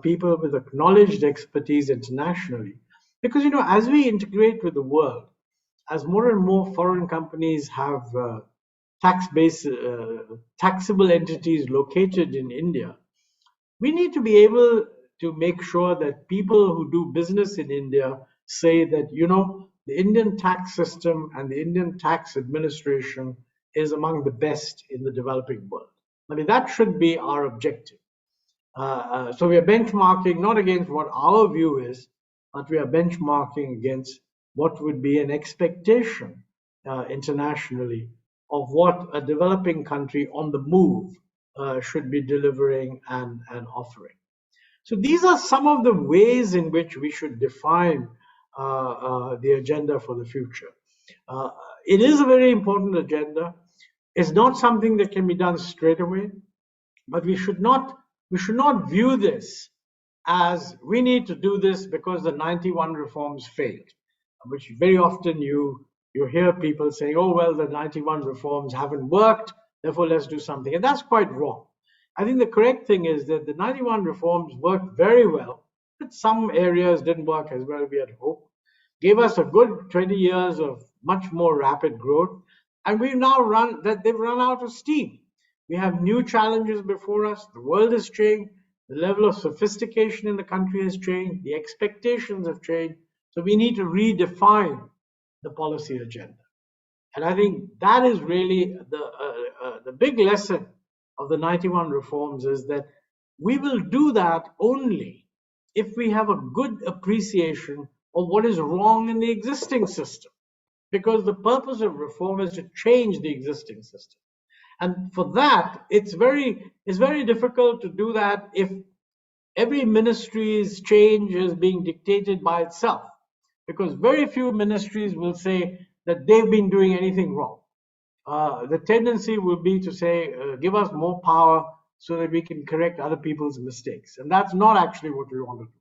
people with acknowledged expertise internationally, because as we integrate with the world, as more and more foreign companies have taxable entities located in India, we need to be able to make sure that people who do business in India say that, the Indian tax system and the Indian tax administration is among the best in the developing world. I mean, that should be our objective. So we are benchmarking not against what our view is, but we are benchmarking against what would be an expectation internationally of what a developing country on the move should be delivering and offering. So these are some of the ways in which we should define the agenda for the future. It is a very important agenda. It's not something that can be done straight away, but we should not view this as we need to do this because the 91 reforms failed, which very often you hear people saying, oh, well, the 91 reforms haven't worked, therefore let's do something. And that's quite wrong. I think the correct thing is that the 91 reforms worked very well, but some areas didn't work as well as we had hoped. Gave us a good 20 years of much more rapid growth, and they've run out of steam. We have new challenges before us. The world has changed. The level of sophistication in the country has changed. The expectations have changed. So we need to redefine the policy agenda. And I think that is really the big lesson of the 91 reforms, is that we will do that only if we have a good appreciation of what is wrong in the existing system, because the purpose of reform is to change the existing system. And for that, it's very difficult to do that if every ministry's change is being dictated by itself, because very few ministries will say that they've been doing anything wrong. The tendency will be to say, give us more power so that we can correct other people's mistakes. And that's not actually what we want to do.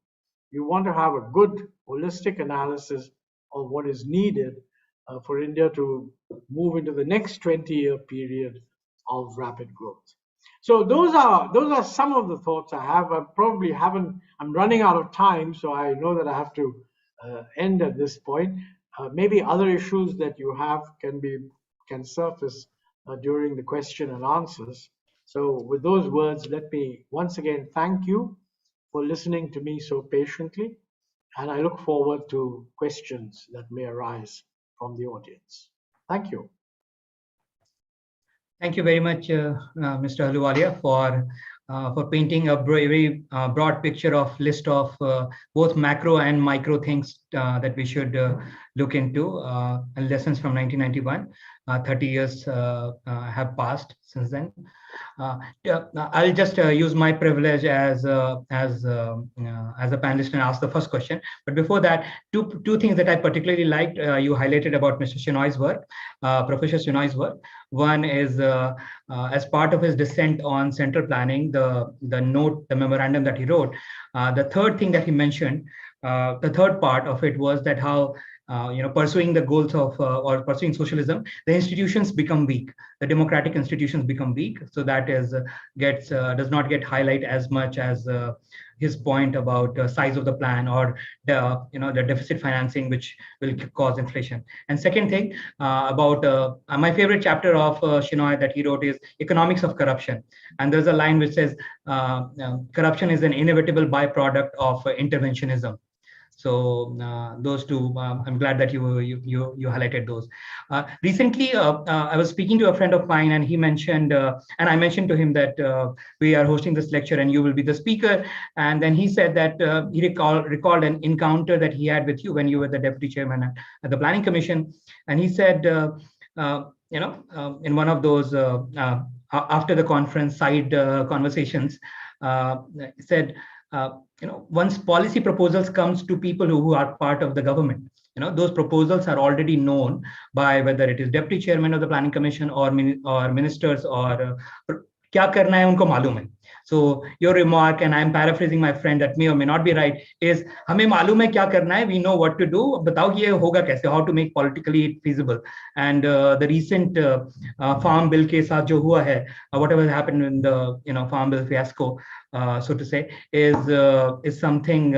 You want to have a good holistic analysis of what is needed for India to move into the next 20-year period of rapid growth. So those are some of the thoughts I have. I'm running out of time, so I know that I have to end at this point. Maybe other issues that you have can surface during the question and answers. So with those words, let me once again thank you for listening to me so patiently, and I look forward to questions that may arise from the audience. Thank you. Thank you very much, Mr. Ahluwalia, for painting a very broad picture of list of both macro and micro things that we should look into, and lessons from 1991. 30 years have passed since then. I'll just use my privilege as a panelist and ask the first question. But before that, two things that I particularly liked you highlighted about Mr. Shenoy's work, Professor Shenoy's work. One is as part of his dissent on central planning, the memorandum that he wrote. The third thing that he mentioned, the third part of it was that how pursuing the goals of or pursuing socialism, the institutions become weak. The democratic institutions become weak. So that does not get highlight as much as his point about size of the plan or the deficit financing, which will cause inflation. And second thing about my favorite chapter of Shenoy that he wrote is Economics of Corruption. And there's a line which says corruption is an inevitable byproduct of interventionism. So those two, I'm glad that you highlighted those. Recently, I was speaking to a friend of mine, and he mentioned, and I mentioned to him that we are hosting this lecture, and you will be the speaker. And then he said that he recalled an encounter that he had with you when you were the deputy chairman at the Planning Commission, and he said, in one of those after the conference side conversations, he said. Once policy proposals comes to people who are part of the government, those proposals are already known by whether it is deputy chairman of the Planning Commission or ministers or kya karna hai unko malum hai. So your remark, and I'm paraphrasing my friend that may or may not be right, is hame malum hai kya karna hai, we know what to do, batao ye hoga kaise, how to make politically feasible. And the recent farm bill ke saath jo hua hai, whatever happened in the farm bill fiasco, so to say, is something.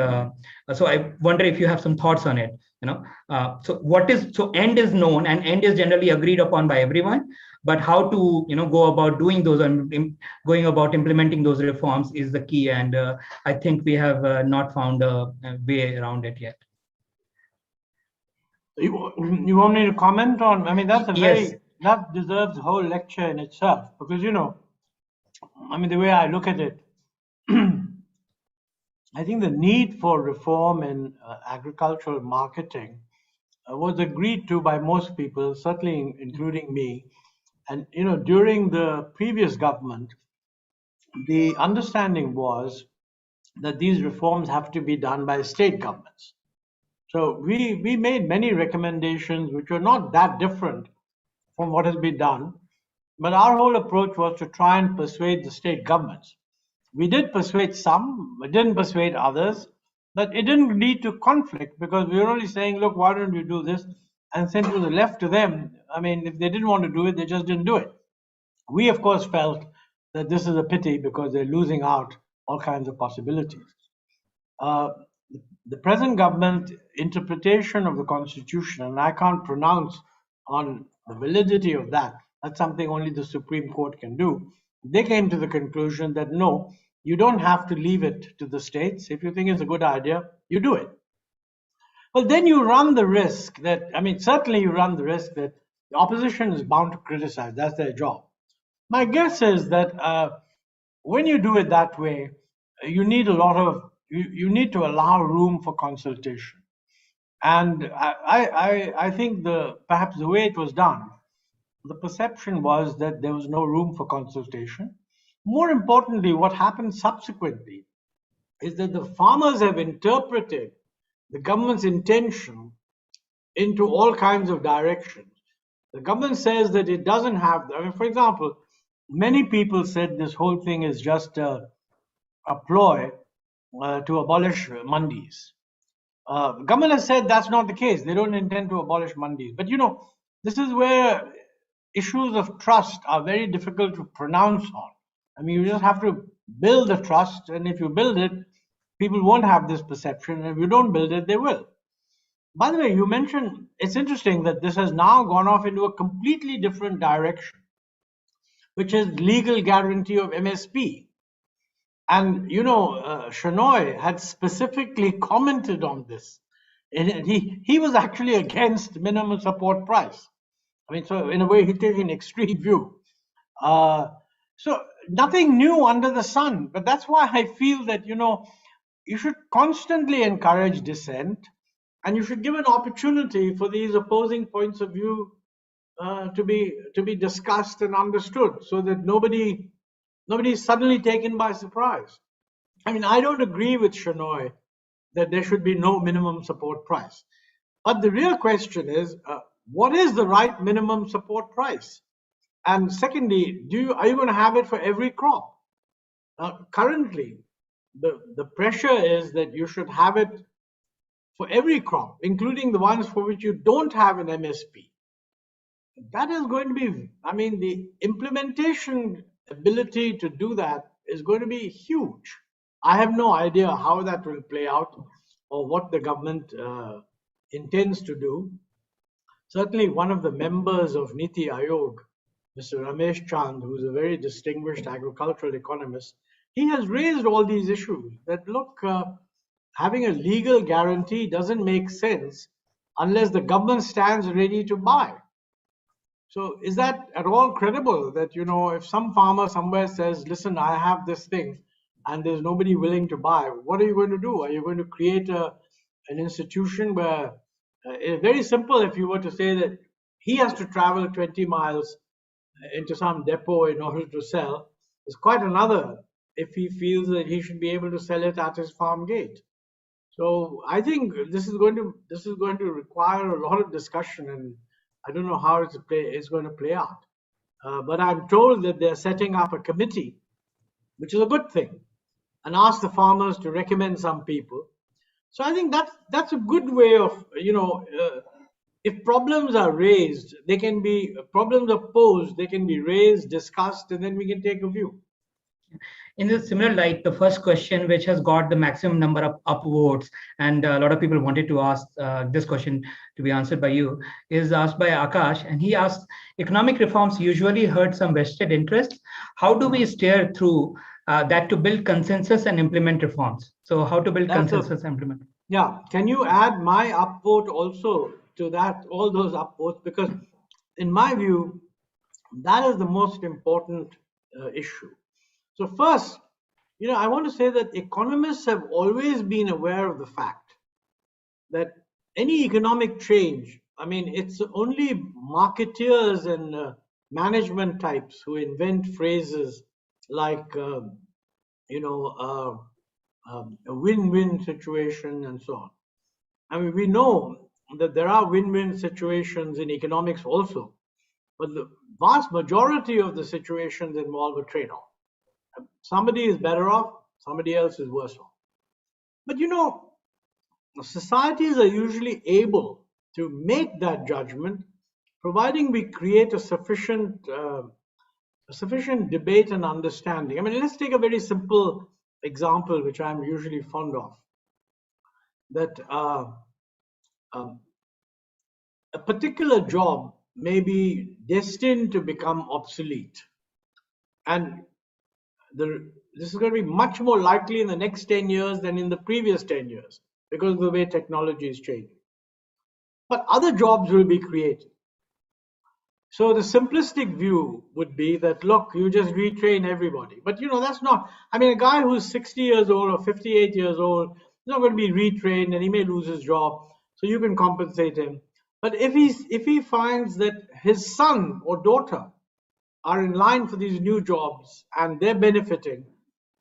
So I wonder if you have some thoughts on it. So end is known, and end is generally agreed upon by everyone. But how to go about doing those and going about implementing those reforms is the key. And I think we have not found a way around it yet. You want me to comment on? I mean, that's yes. That deserves a whole lecture in itself, because the way I look at it, I think the need for reform in agricultural marketing was agreed to by most people, certainly including me. And during the previous government, the understanding was that these reforms have to be done by state governments. So we made many recommendations which were not that different from what has been done, but our whole approach was to try and persuade the state governments. We did persuade some, we didn't persuade others, but it didn't lead to conflict, because we were only saying, look, why don't you do this? And since it was left to them, I mean, if they didn't want to do it, they just didn't do it. We, of course, felt that this is a pity because they're losing out all kinds of possibilities. The present government interpretation of the Constitution, and I can't pronounce on the validity of that, that's something only the Supreme Court can do. They came to the conclusion that no, you don't have to leave it to the states. If you think it's a good idea, you do it. Well, then you run the risk that, certainly you run the risk that the opposition is bound to criticize. That's their job. My guess is that when you do it that way, you need a lot of you need to allow room for consultation. And I think perhaps the way it was done, the perception was that there was no room for consultation. More importantly, what happened subsequently is that the farmers have interpreted the government's intention into all kinds of directions. The government says that it doesn't have, I mean, for example, many people said this whole thing is just a ploy to abolish mandis. The government has said that's not the case. They don't intend to abolish mandis. But this is where issues of trust are very difficult to pronounce on. I mean, you just have to build the trust, and if you build it, people won't have this perception. And if you don't build it, they will. By the way, you mentioned, it's interesting that this has now gone off into a completely different direction, which is legal guarantee of MSP. And Shenoy had specifically commented on this. And he was actually against minimum support price. I mean, so in a way, he took an extreme view. So nothing new under the sun. But that's why I feel that you should constantly encourage dissent, and you should give an opportunity for these opposing points of view to be discussed and understood, so that nobody is suddenly taken by surprise. I mean, I don't agree with Shenoy that there should be no minimum support price. But the real question is, what is the right minimum support price? And secondly, are you going to have it for every crop? Currently, the pressure is that you should have it for every crop, including the ones for which you don't have an MSP. That is going to be, I mean, the implementation ability to do that is going to be huge. I have no idea how that will play out or what the government intends to do. Certainly, one of the members of Niti Aayog, Mr. Ramesh Chand, who's a very distinguished agricultural economist, he has raised all these issues that, look, having a legal guarantee doesn't make sense unless the government stands ready to buy. So is that at all credible that, if some farmer somewhere says, listen, I have this thing and there's nobody willing to buy, what are you going to do? Are you going to create an institution where it's very simple if you were to say that he has to travel 20 miles into some depot in order to sell? It's quite another if he feels that he should be able to sell it at his farm gate. So I think this is going to require a lot of discussion, and I don't know how it's going to play out. But I'm told that they're setting up a committee, which is a good thing, and ask the farmers to recommend some people. So I think that's a good way of, if problems are raised, problems are posed, they can be raised, discussed, and then we can take a view. In a similar light, the first question, which has got the maximum number of upvotes, and a lot of people wanted to ask this question to be answered by you, is asked by Akash, and he asks, economic reforms usually hurt some vested interests. How do we steer through that to build consensus and implement reforms? So how to build consensus and implement? Yeah, can you add my upvote also to that, all those upvotes? Because in my view, that is the most important issue. So first, I want to say that economists have always been aware of the fact that any economic change, I mean, it's only marketeers and management types who invent phrases like, a win-win situation and so on. I mean, we know that there are win-win situations in economics also, but the vast majority of the situations involve a trade-off. Somebody is better off, somebody else is worse off. But societies are usually able to make that judgment, providing we create a sufficient debate and understanding. I mean, let's take a very simple example, which I'm usually fond of, that a particular job may be destined to become obsolete. And this is going to be much more likely in the next 10 years than in the previous 10 years because of the way technology is changing. But other jobs will be created. So the simplistic view would be that, look, you just retrain everybody. But that's not, I mean, a guy who's 60 years old or 58 years old is not going to be retrained, and he may lose his job. So you can compensate him. But if he finds that his son or daughter are in line for these new jobs and they're benefiting,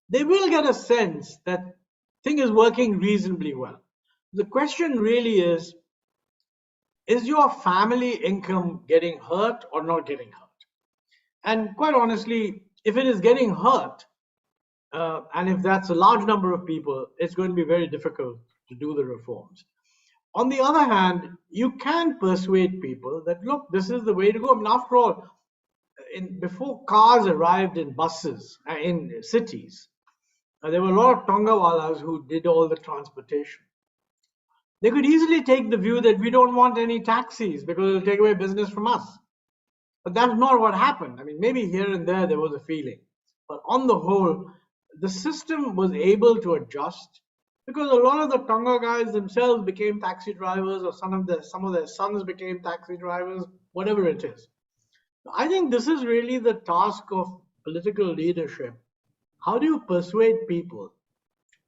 they will get a sense that thing is working reasonably well. The question really is your family income getting hurt or not getting hurt? And quite honestly, if it is getting hurt, and if that's a large number of people, it's going to be very difficult to do the reforms. On the other hand, you can persuade people that, look, this is the way to go. I mean, after all, before cars arrived in buses, in cities, there were a lot of Tongawalas who did all the transportation. They could easily take the view that we don't want any taxis because it'll take away business from us. But that's not what happened. I mean, maybe here and there was a feeling. But on the whole, the system was able to adjust because a lot of the Tonga guys themselves became taxi drivers, or some of their sons became taxi drivers, whatever it is. I think this is really the task of political leadership. How do you persuade people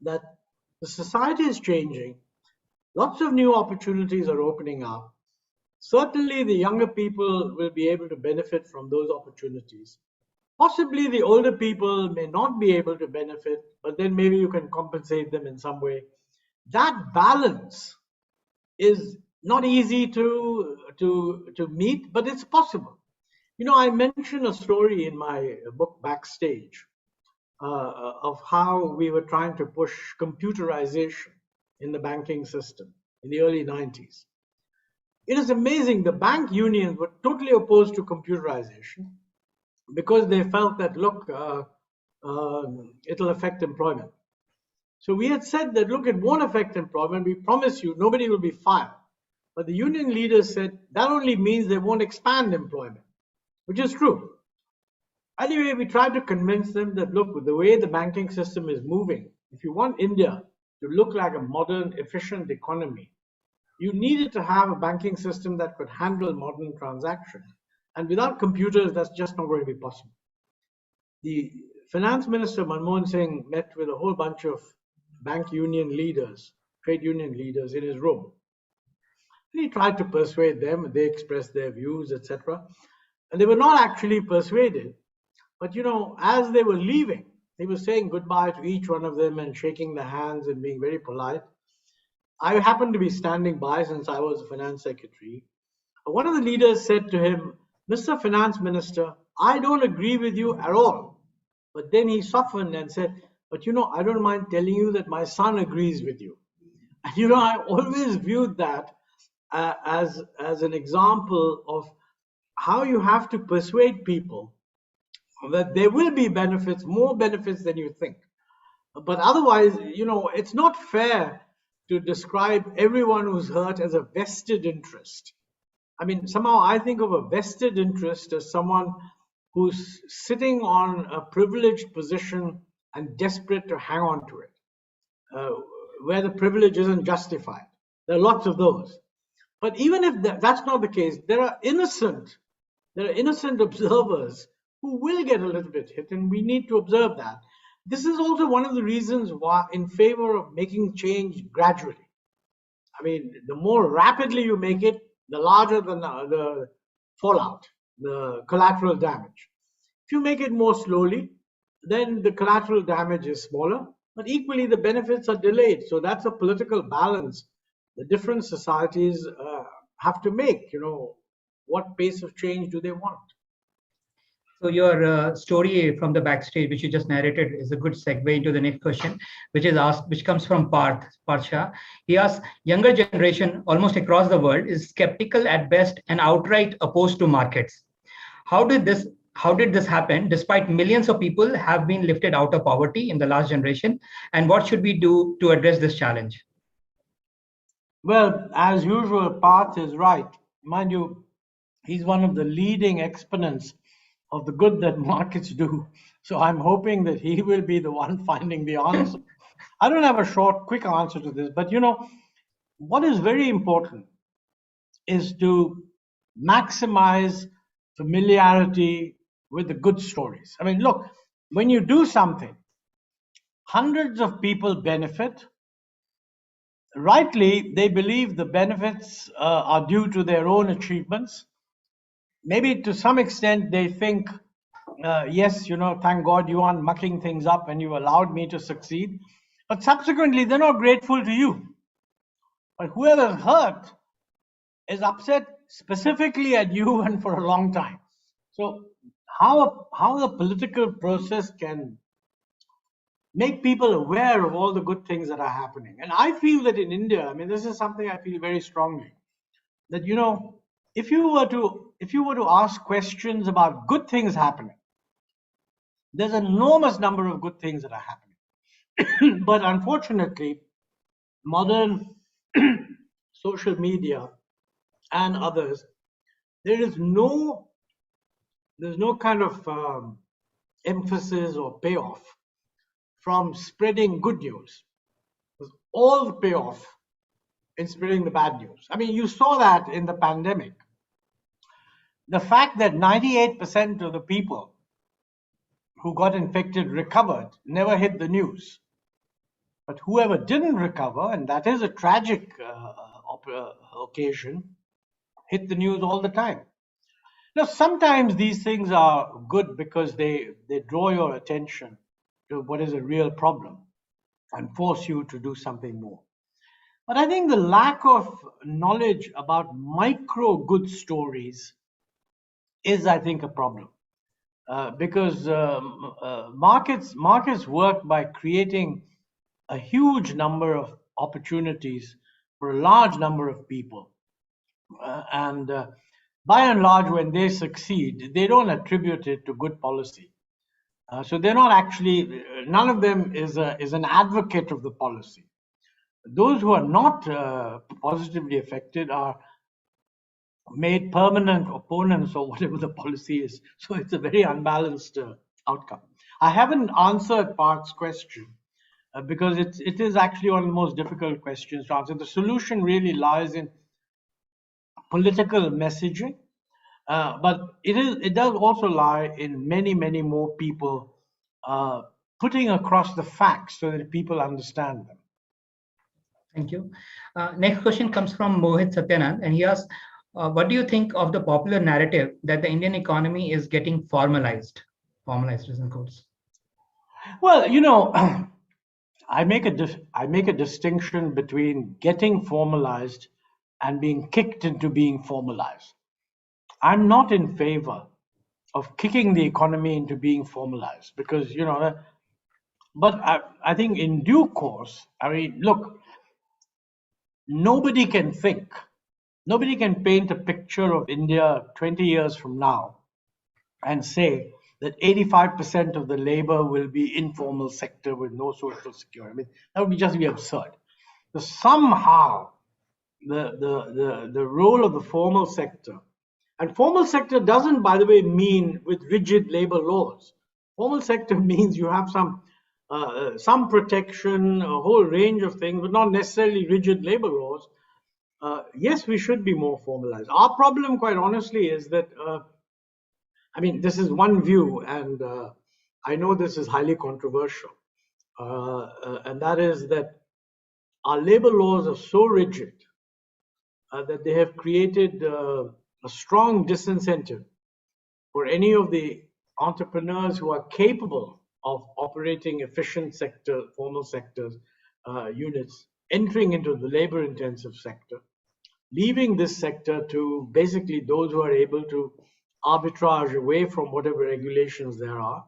that the society is changing? Lots of new opportunities are opening up. Certainly, the younger people will be able to benefit from those opportunities. Possibly the older people may not be able to benefit, but then maybe you can compensate them in some way. That balance is not easy to meet, but it's possible. I mentioned a story in my book Backstage of how we were trying to push computerization in the banking system in the early 90s. It is amazing. The bank unions were totally opposed to computerization because they felt that, look, it'll affect employment. So we had said that, look, it won't affect employment. We promise you nobody will be fired. But the union leaders said that only means they won't expand employment, which is true. Anyway, we tried to convince them that, look, with the way the banking system is moving, if you want India to look like a modern, efficient economy, you needed to have a banking system that could handle modern transactions. And without computers, that's just not going to be possible. The finance minister, Montek Singh, met with a whole bunch of bank union leaders, trade union leaders in his room. And he tried to persuade them, and they expressed their views, etc. And they were not actually persuaded. But, as they were leaving, he was saying goodbye to each one of them and shaking their hands and being very polite. I happened to be standing by since I was a finance secretary. One of the leaders said to him, Mr. Finance Minister, I don't agree with you at all. But then he softened and said, but I don't mind telling you that my son agrees with you. And I always viewed that as an example of how you have to persuade people that there will be benefits, more benefits than you think. But otherwise, it's not fair to describe everyone who's hurt as a vested interest. I mean, somehow I think of a vested interest as someone who's sitting on a privileged position and desperate to hang on to it, where the privilege isn't justified. There are lots of those. But even if that's not the case, there are innocent observers who will get a little bit hit, and we need to observe that. This is also one of the reasons why in favor of making change gradually. I mean, the more rapidly you make it, the larger the fallout, the collateral damage. If you make it more slowly, then the collateral damage is smaller, but equally the benefits are delayed. So that's a political balance the different societies have to make. What pace of change do they want? So your story from the Backstage, which you just narrated, is a good segue into the next question, which comes from Parth Shah. He asks, younger generation almost across the world is skeptical at best and outright opposed to markets. How did this happen despite millions of people have been lifted out of poverty in the last generation? And what should we do to address this challenge? Well, as usual, Parth is right. Mind you, he's one of the leading exponents of the good that markets do. So I'm hoping that he will be the one finding the answer. I don't have a short, quick answer to this, but what is very important is to maximize familiarity with the good stories. I mean, look, when you do something, hundreds of people benefit. Rightly, they believe the benefits are due to their own achievements. Maybe to some extent they think, yes, thank God you aren't mucking things up and you allowed me to succeed. But subsequently, they're not grateful to you. But whoever's hurt is upset specifically at you and for a long time. So how the political process can make people aware of all the good things that are happening. And I feel that in India, I mean, this is something I feel very strongly, that if you were to ask questions about good things happening, there's an enormous number of good things that are happening. But unfortunately, modern social media and others, there's no kind of emphasis or payoff from spreading good news. There's all the payoff in spreading the bad news. I mean, you saw that in the pandemic. The fact that 98% of the people who got infected recovered never hit the news. But whoever didn't recover, and that is a tragic occasion, hit the news all the time. Now, sometimes these things are good because they draw your attention to what is a real problem and force you to do something more. But I think the lack of knowledge about micro good stories is, I think, a problem. Because markets work by creating a huge number of opportunities for a large number of people. And by and large, when they succeed, they don't attribute it to good policy. So they're not actually, none of them is an advocate of the policy. Those who are not positively affected are made permanent opponents or whatever the policy is. So it's a very unbalanced outcome. I haven't answered Park's question because it is actually one of the most difficult questions to answer. The solution really lies in political messaging, but it does also lie in many more people putting across the facts so that people understand them. Thank you. Next question comes from Mohit Satyanand, and he asks, what do you think of the popular narrative that the Indian economy is getting formalized? Formalized is in quotes. Well, I make a distinction between getting formalized and being kicked into being formalized. I'm not in favor of kicking the economy into being formalized because, but I think in due course, I mean, look, nobody can paint a picture of India 20 years from now and say that 85% of the labor will be informal sector with no social security. I mean, that would just be absurd. So somehow the role of the formal sector, and formal sector doesn't, by the way, mean with rigid labor laws. Formal sector means you have some protection, a whole range of things, but not necessarily rigid labor laws. Yes, we should be more formalized. Our problem, quite honestly, is that, I mean, this is one view, and I know this is highly controversial, and that is that our labor laws are so rigid that they have created a strong disincentive for any of the entrepreneurs who are capable of operating efficient sector, formal sectors, units, entering into the labor-intensive sector, leaving this sector to basically those who are able to arbitrage away from whatever regulations there are.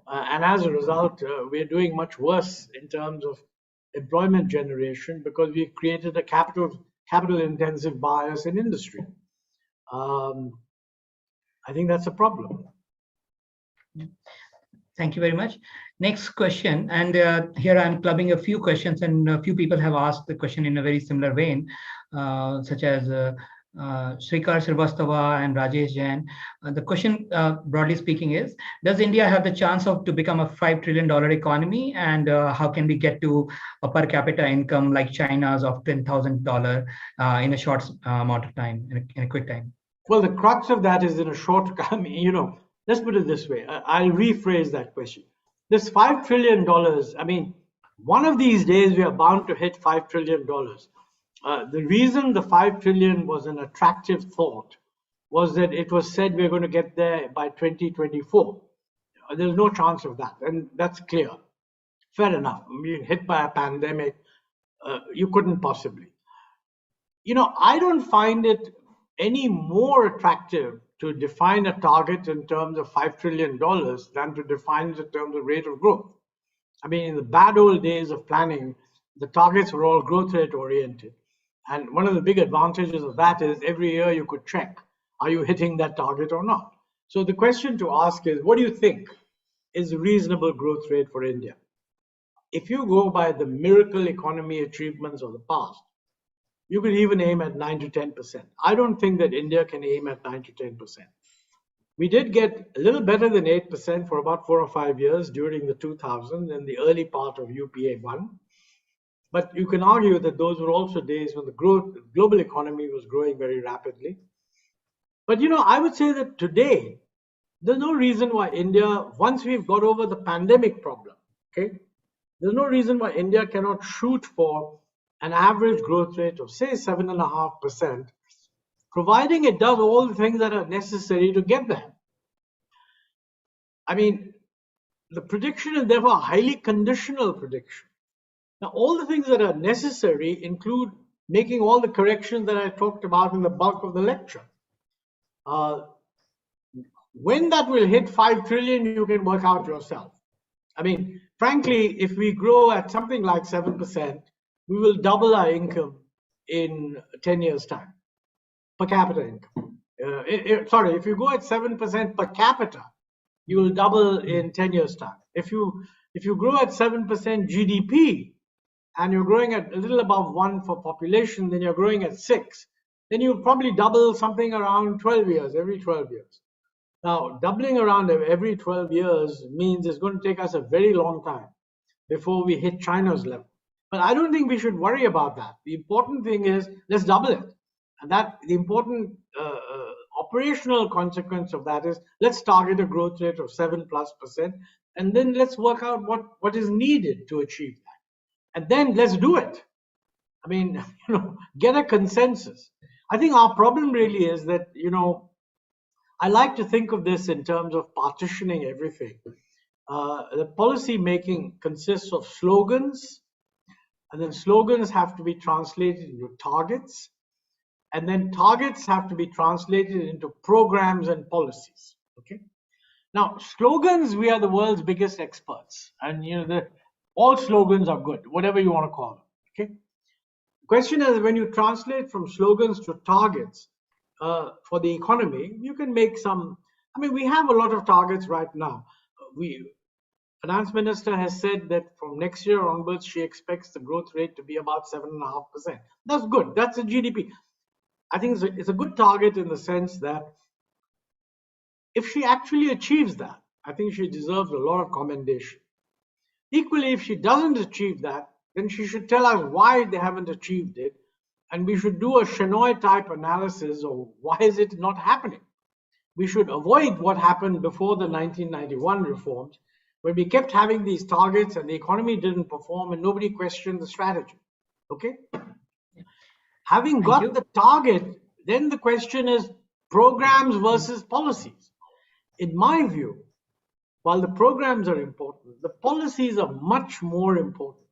And as a result, we're doing much worse in terms of employment generation because we've created a capital-intensive bias in industry. I think that's a problem. Thank you very much. Next question, and here I'm clubbing a few questions, and a few people have asked the question in a very similar vein, such as Srikar Srivastava and Rajesh Jain. The question, broadly speaking, is: does India have the chance to become a $5 trillion economy, and how can we get to a per capita income like China's of $10,000 in a short amount of time, in a quick time? Well, the crux of that is in a short, I mean, let's put it this way. I'll rephrase that question. This $5 trillion, I mean, one of these days we are bound to hit $5 trillion. The reason the 5 trillion was an attractive thought was that it was said we're going to get there by 2024. There's no chance of that, and that's clear. Fair enough. I mean, hit by a pandemic, you couldn't possibly. I don't find it any more attractive to define a target in terms of $5 trillion than to define it in terms of rate of growth. I mean, in the bad old days of planning, the targets were all growth rate oriented. And one of the big advantages of that is every year you could check, are you hitting that target or not? So the question to ask is, what do you think is a reasonable growth rate for India? If you go by the miracle economy achievements of the past, you could even aim at 9 to 10%. I don't think that India can aim at 9 to 10%. We did get a little better than 8% for about 4 or 5 years during the 2000s and the early part of UPA 1. But you can argue that those were also days when the global economy was growing very rapidly. But I would say that today, there's no reason why India, once we've got over the pandemic problem, okay, there's no reason why India cannot shoot for an average growth rate of, say, 7.5%, providing it does all the things that are necessary to get there. I mean, the prediction is therefore a highly conditional prediction. Now, all the things that are necessary include making all the corrections that I talked about in the bulk of the lecture. When that will hit 5 trillion, you can work out yourself. I mean, frankly, if we grow at something like 7%, we will double our income in 10 years' time, per capita income. Sorry, if you go at 7% per capita, you will double in 10 years' time. If you grow at 7% GDP, and you're growing at a little above 1 for population, then you're growing at 6, then you'll probably double something around 12 years, every 12 years. Now, doubling around every 12 years means it's going to take us a very long time before we hit China's level. But I don't think we should worry about that. The important thing is, let's double it. And the important operational consequence of that is, let's target a growth rate of 7+%, and then let's work out what is needed to achieve that. And then let's do it. I mean, get a consensus. I think our problem really is that, I like to think of this in terms of partitioning everything. The policy making consists of slogans, and then slogans have to be translated into targets, and then targets have to be translated into programs and policies. Okay. Now, slogans, we are the world's biggest experts, and all slogans are good, whatever you want to call them. Okay. The question is, when you translate from slogans to targets for the economy, you can make some. I mean, we have a lot of targets right now. Finance Minister has said that from next year onwards, she expects the growth rate to be about 7.5%. That's good. That's a GDP. I think it's a good target in the sense that if she actually achieves that, I think she deserves a lot of commendation. Equally, if she doesn't achieve that, then she should tell us why they haven't achieved it, and we should do a Shenoy type analysis of why is it not happening. We should avoid what happened before the 1991 reforms, when we kept having these targets and the economy didn't perform and nobody questioned the strategy. Okay? Having got the target, then the question is programs versus policies. In my view, while the programs are important, the policies are much more important.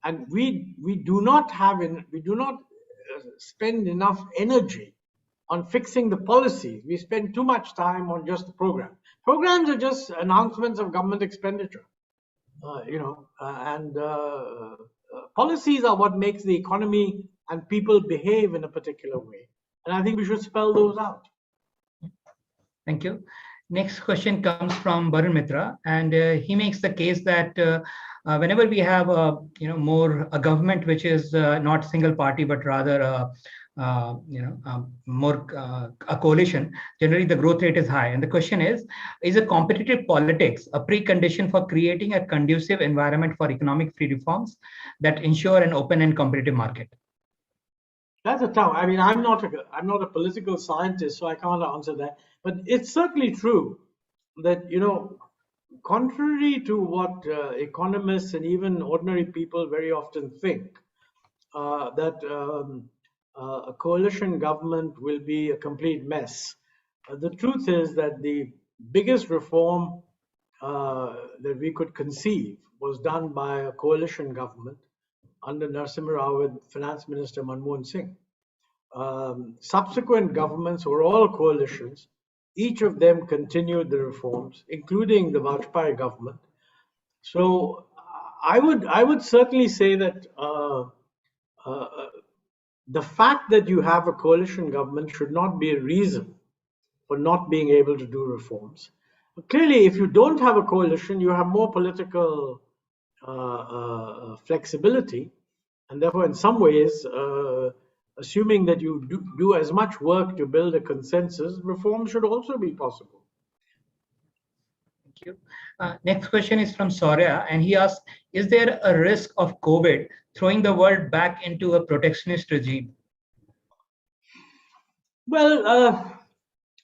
And we do not spend enough energy on fixing the policies. We spend too much time on just the program. Programs are just announcements of government expenditure, and policies are what makes the economy and people behave in a particular way. And I think we should spell those out. Thank you. Next question comes from Barun Mitra, and he makes the case that whenever we have a government which is not single party but rather more a coalition, generally the growth rate is high. And the question is a competitive politics a precondition for creating a conducive environment for economic free reforms that ensure an open and competitive market? That's a tough. I mean, I'm not a political scientist, so I can't answer that. But it's certainly true that, contrary to what economists and even ordinary people very often think, that a coalition government will be a complete mess. The truth is that the biggest reform that we could conceive was done by a coalition government under Narasimha Rao with Finance Minister Manmohan Singh. Subsequent governments were all coalitions. Each of them continued the reforms, including the Vajpayee government. So I would certainly say that the fact that you have a coalition government should not be a reason for not being able to do reforms. Clearly, if you don't have a coalition, you have more political flexibility, and therefore, in some ways, assuming that you do as much work to build a consensus, reform should also be possible. Thank you. Next question is from Saurya, and he asks, is there a risk of COVID throwing the world back into a protectionist regime? Well,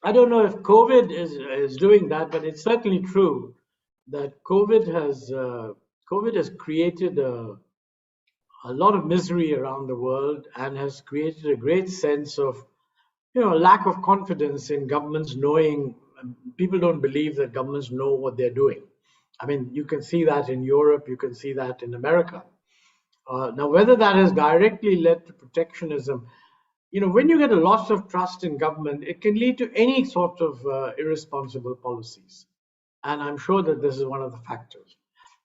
I don't know if COVID is doing that, but it's certainly true that COVID has created a lot of misery around the world and has created a great sense of, lack of confidence in governments knowing. People don't believe that governments know what they're doing. I mean, you can see that in Europe, you can see that in America. Now, whether that has directly led to protectionism, when you get a loss of trust in government, it can lead to any sort of irresponsible policies. And I'm sure that this is one of the factors.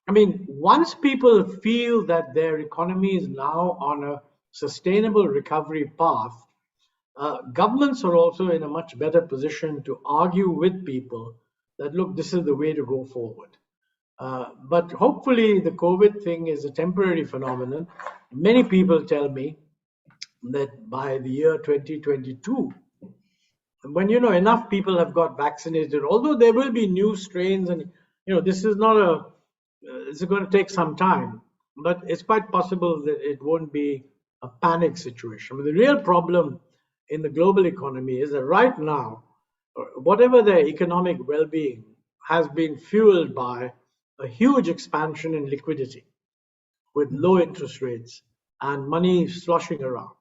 I mean, once people feel that their economy is now on a sustainable recovery path, governments are also in a much better position to argue with people that, look, this is the way to go forward. But hopefully the COVID thing is a temporary phenomenon. Many people tell me that by the year 2022, when enough people have got vaccinated, although there will be new strains, and this is not this is going to take some time, but it's quite possible that it won't be a panic situation. But the real problem in the global economy is that right now, whatever their economic well-being has been fueled by a huge expansion in liquidity with low interest rates and money sloshing around.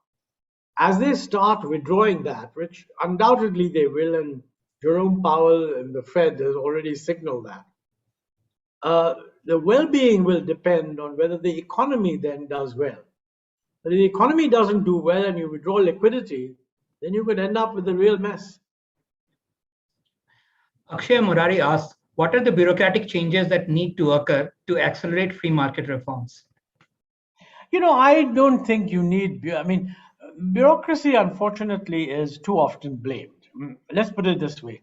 As they start withdrawing that, which undoubtedly they will, and Jerome Powell and the Fed has already signaled that, the well-being will depend on whether the economy then does well. But if the economy doesn't do well and you withdraw liquidity, then you could end up with a real mess. Akshay Murari asks, what are the bureaucratic changes that need to occur to accelerate free market reforms? I don't think you need, bureaucracy, unfortunately, is too often blamed. Let's put it this way.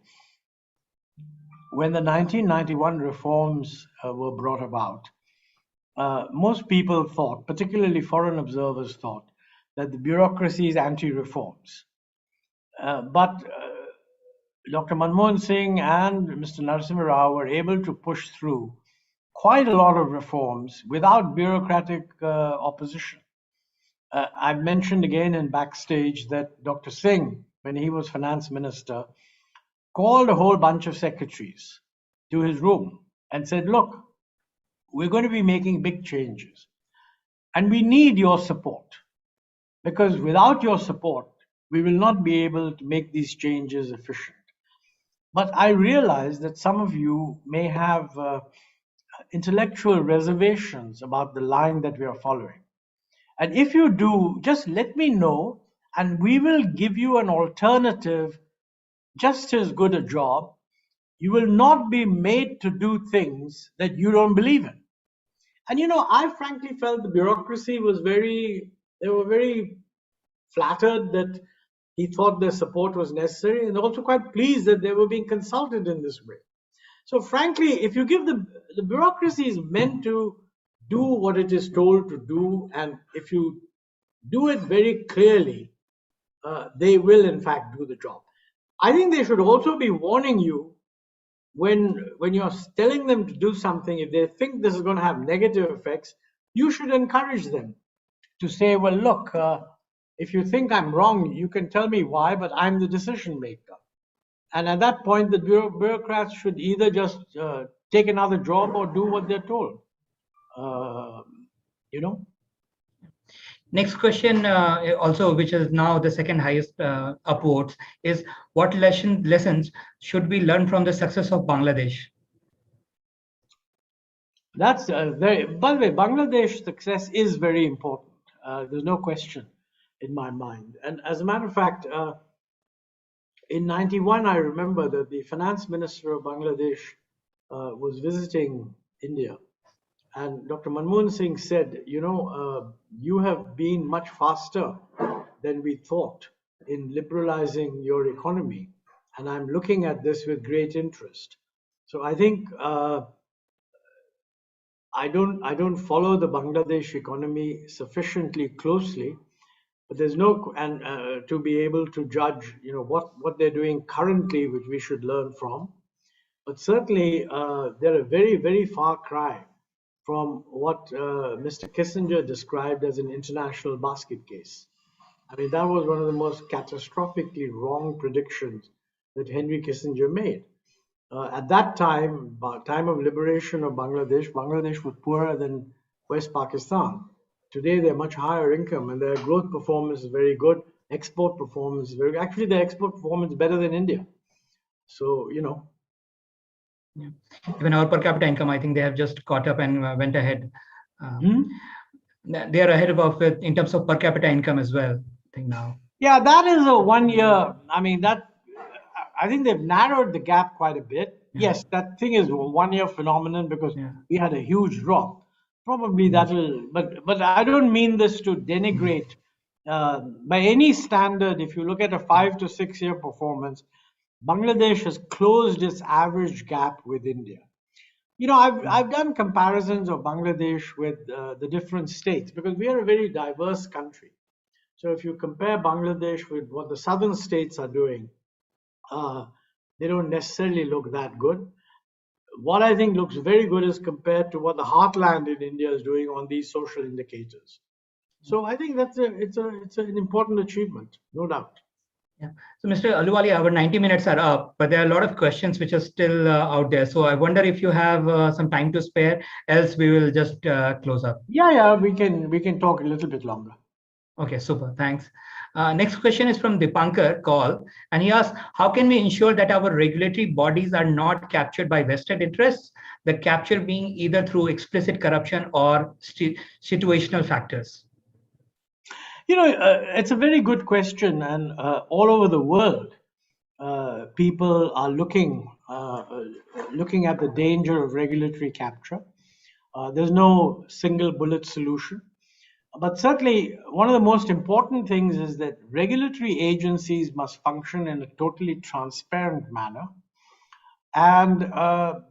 When the 1991 reforms were brought about, most people thought, particularly foreign observers thought, that the bureaucracy is anti-reforms. But Dr. Manmohan Singh and Mr. Narasimha Rao were able to push through quite a lot of reforms without bureaucratic opposition. I've mentioned again in backstage that Dr. Singh, when he was finance minister, called a whole bunch of secretaries to his room and said, look, we're going to be making big changes and we need your support, because without your support, we will not be able to make these changes efficient. But I realize that some of you may have intellectual reservations about the line that we are following. And if you do, just let me know and we will give you an alternative, just as good a job. You will not be made to do things that you don't believe in. And I frankly felt the bureaucracy was they were very flattered that he thought their support was necessary, and also quite pleased that they were being consulted in this way. So frankly, if you give the bureaucracy is meant to do what it is told to do, and if you do it very clearly, they will in fact do the job. I think they should also be warning you when you're telling them to do something. If they think this is going to have negative effects, you should encourage them to say, well, look, If you think I'm wrong, you can tell me why, but I'm the decision maker. And at that point, the bureaucrats should either just take another job or do what they're told. You know. Next question, also, which is now the second highest upvotes, is what lessons should we learn from the success of Bangladesh? That's very. By the way, Bangladesh success is very important. There's no question in my mind. And as a matter of fact, in '91, I remember that the finance minister of Bangladesh was visiting India, and Dr. Manmohan Singh said, you know, you have been much faster than we thought in liberalizing your economy, and I'm looking at this with great interest. So I think I don't follow the Bangladesh economy sufficiently closely, but there's no and to be able to judge, you know, what they're doing currently, which we should learn from. But certainly they're a very far cry from what Mr. Kissinger described as an international basket case. I mean, that was one of the most catastrophically wrong predictions that Henry Kissinger made. At that time of liberation of Bangladesh, Bangladesh was poorer than West Pakistan. Today, they're much higher income and their growth performance is very good. Export performance is very good. Actually, their export performance is better than India. So, you know. Yeah. Even our per capita income, I think they have just caught up and went ahead. They are ahead of it in terms of per capita income as well, I think now. Yeah, that is a 1 year. I mean, I think they've narrowed the gap quite a bit. Yeah. Yes, that thing is a 1 year phenomenon because we had a huge drop. Probably that'll, but I don't mean this to denigrate. By any standard, if you look at a 5 to 6 year performance, Bangladesh has closed its average gap with India. You know, I've done comparisons of Bangladesh with the different states because we are a very diverse country. So if you compare Bangladesh with what the southern states are doing, they don't necessarily look that good. What I think looks very good is compared to what the heartland in India is doing on these social indicators. So I think it's an important achievement, no doubt. Yeah. So, Mr. Ahluwalia, our 90 minutes are up, but there are a lot of questions which are still out there. So I wonder if you have some time to spare, else we will just close up. Yeah, we can talk a little bit longer. Okay, super, thanks. Next question is from Dipankar Kaul, and he asks, how can we ensure that our regulatory bodies are not captured by vested interests, the capture being either through explicit corruption or situational factors? You know, it's a very good question, and all over the world, people are looking at the danger of regulatory capture. There's no single bullet solution. But certainly, one of the most important things is that regulatory agencies must function in a totally transparent manner, and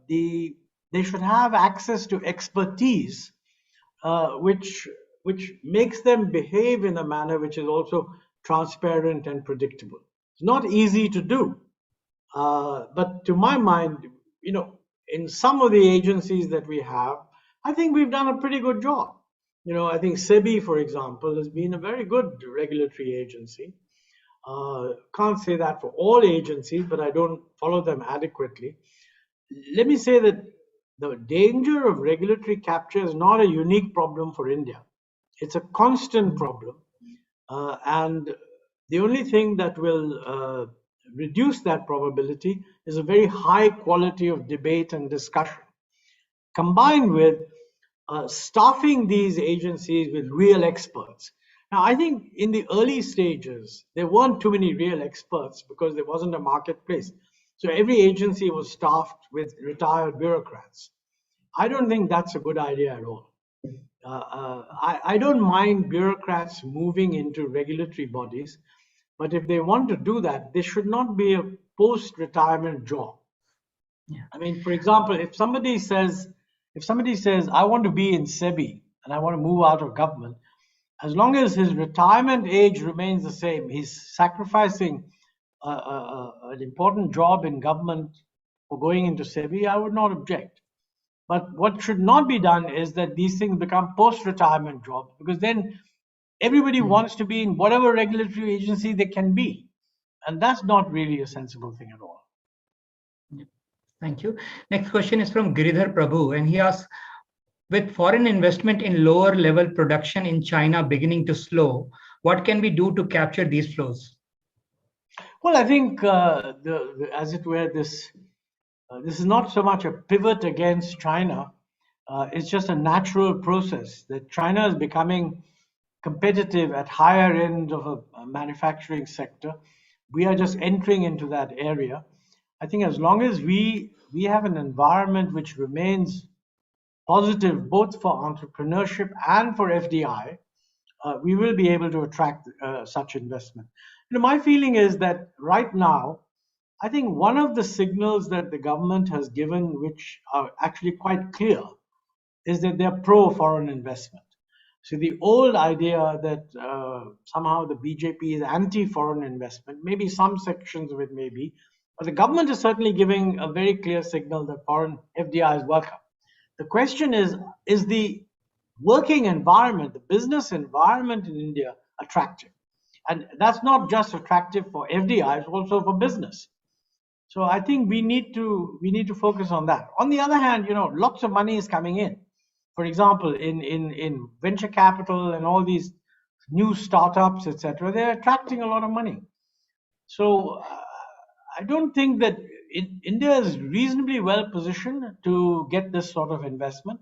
they should have access to expertise, which makes them behave in a manner which is also transparent and predictable. It's not easy to do, but to my mind, you know, in some of the agencies that we have, I think we've done a pretty good job. You know, I think SEBI, for example, has been a very good regulatory agency. Can't say that for all agencies, but I don't follow them adequately. Let me say that the danger of regulatory capture is not a unique problem for India. It's a constant problem. And the only thing that will reduce that probability is a very high quality of debate and discussion, combined with staffing these agencies with real experts. Now, I think in the early stages, there weren't too many real experts because there wasn't a marketplace. So every agency was staffed with retired bureaucrats. I don't think that's a good idea at all. I don't mind bureaucrats moving into regulatory bodies, but if they want to do that, this should not be a post-retirement job. Yeah. I mean, for example, if somebody says, I want to be in SEBI and I want to move out of government, as long as his retirement age remains the same, he's sacrificing an important job in government for going into SEBI, I would not object. But what should not be done is that these things become post-retirement jobs, because then everybody wants to be in whatever regulatory agency they can be. And that's not really a sensible thing at all. Thank you. Next question is from Giridhar Prabhu, and he asks, with foreign investment in lower level production in China beginning to slow, what can we do to capture these flows? Well, I think, as it were, this is not so much a pivot against China. It's just a natural process that China is becoming competitive at higher end of a manufacturing sector. We are just entering into that area. I think as long as we have an environment which remains positive both for entrepreneurship and for FDI, we will be able to attract such investment. My feeling is that right now, I think one of the signals that the government has given, which are actually quite clear, is that they're pro-foreign investment. So the old idea that somehow the BJP is anti-foreign investment, maybe some sections of it may be, but the government is certainly giving a very clear signal that foreign FDI is welcome. The question is the working environment, the business environment in India attractive? And that's not just attractive for FDI, it's also for business. So I think we need to focus on that. On the other hand, lots of money is coming in. For example, in venture capital and all these new startups, etc., they're attracting a lot of money. So I don't think that India is reasonably well positioned to get this sort of investment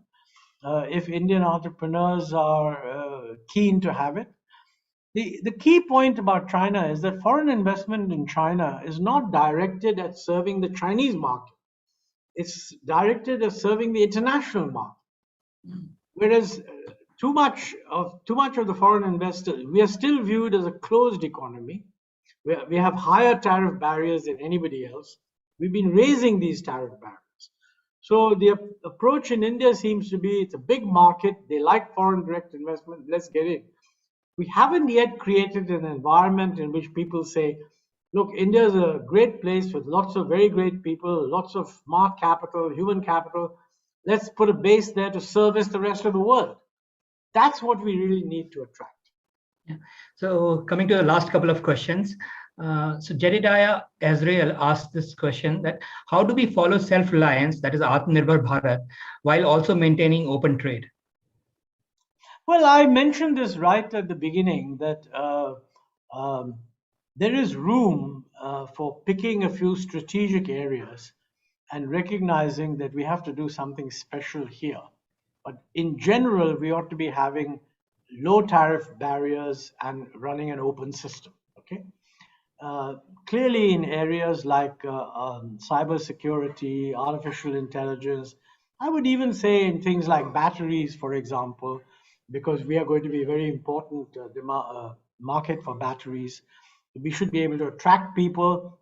if Indian entrepreneurs are keen to have it. The key point about China is that foreign investment in China is not directed at serving the Chinese market. It's directed at serving the international market. Whereas too much of the foreign investors, we are still viewed as a closed economy. We have higher tariff barriers than anybody else. We've been raising these tariff barriers. So the approach in India seems to be, it's a big market. They like foreign direct investment. Let's get in. We haven't yet created an environment in which people say, look, India is a great place with lots of very great people, lots of smart capital, human capital. Let's put a base there to service the rest of the world. That's what we really need to attract. Yeah. So coming to the last couple of questions. So Jedediah Azrael asked this question, that how do we follow self-reliance, that is Atmanirbhar Bharat, while also maintaining open trade? Well, I mentioned this right at the beginning, that there is room for picking a few strategic areas and recognizing that we have to do something special here. But in general, we ought to be having low tariff barriers and running an open system. Okay. Clearly, in areas like cybersecurity, artificial intelligence, I would even say in things like batteries, for example, because we are going to be a very important market for batteries, we should be able to attract people.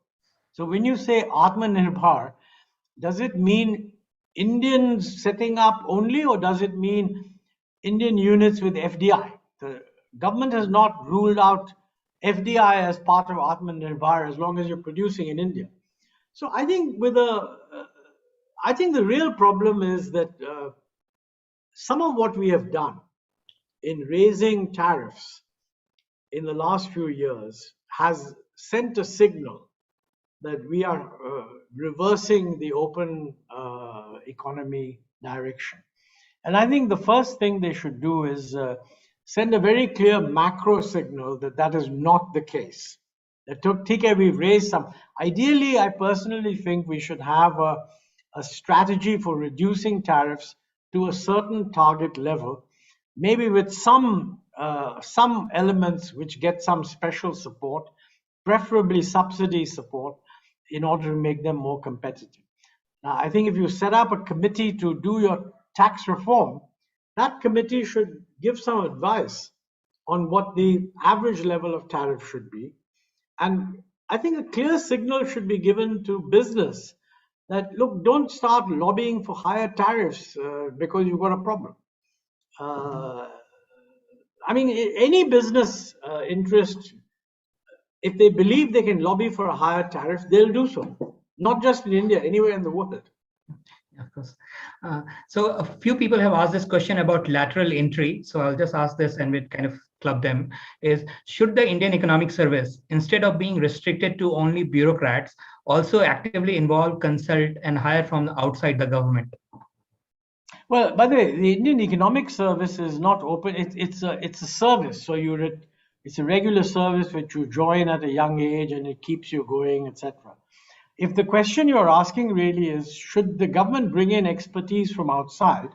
So when you say Atmanirbhar, does it mean Indians setting up only, or does it mean Indian units with FDI? The government has not ruled out FDI as part of Atmanirbhar as long as you're producing in India. So I think I think the real problem is that some of what we have done in raising tariffs in the last few years has sent a signal that we are reversing the open economy direction. And I think the first thing they should do is send a very clear macro signal that that is not the case. That we've raised some. Ideally, I personally think we should have a strategy for reducing tariffs to a certain target level, maybe with some elements which get some special support, preferably subsidy support, in order to make them more competitive. Now, I think if you set up a committee to do your tax reform, that committee should give some advice on what the average level of tariff should be. And I think a clear signal should be given to business that, look, don't start lobbying for higher tariffs because you've got a problem. I mean, any business interest, if they believe they can lobby for a higher tariff, they'll do so. Not just in India, anywhere in the world. Of course. So a few people have asked this question about lateral entry. So I'll just ask this and we'll kind of club them, is should the Indian Economic Service, instead of being restricted to only bureaucrats, also actively involve, consult, and hire from outside the government? Well, by the way, the Indian Economic Service is not open. It's a service. So it's a regular service which you join at a young age and it keeps you going, etc. If the question you're asking really is, should the government bring in expertise from outside?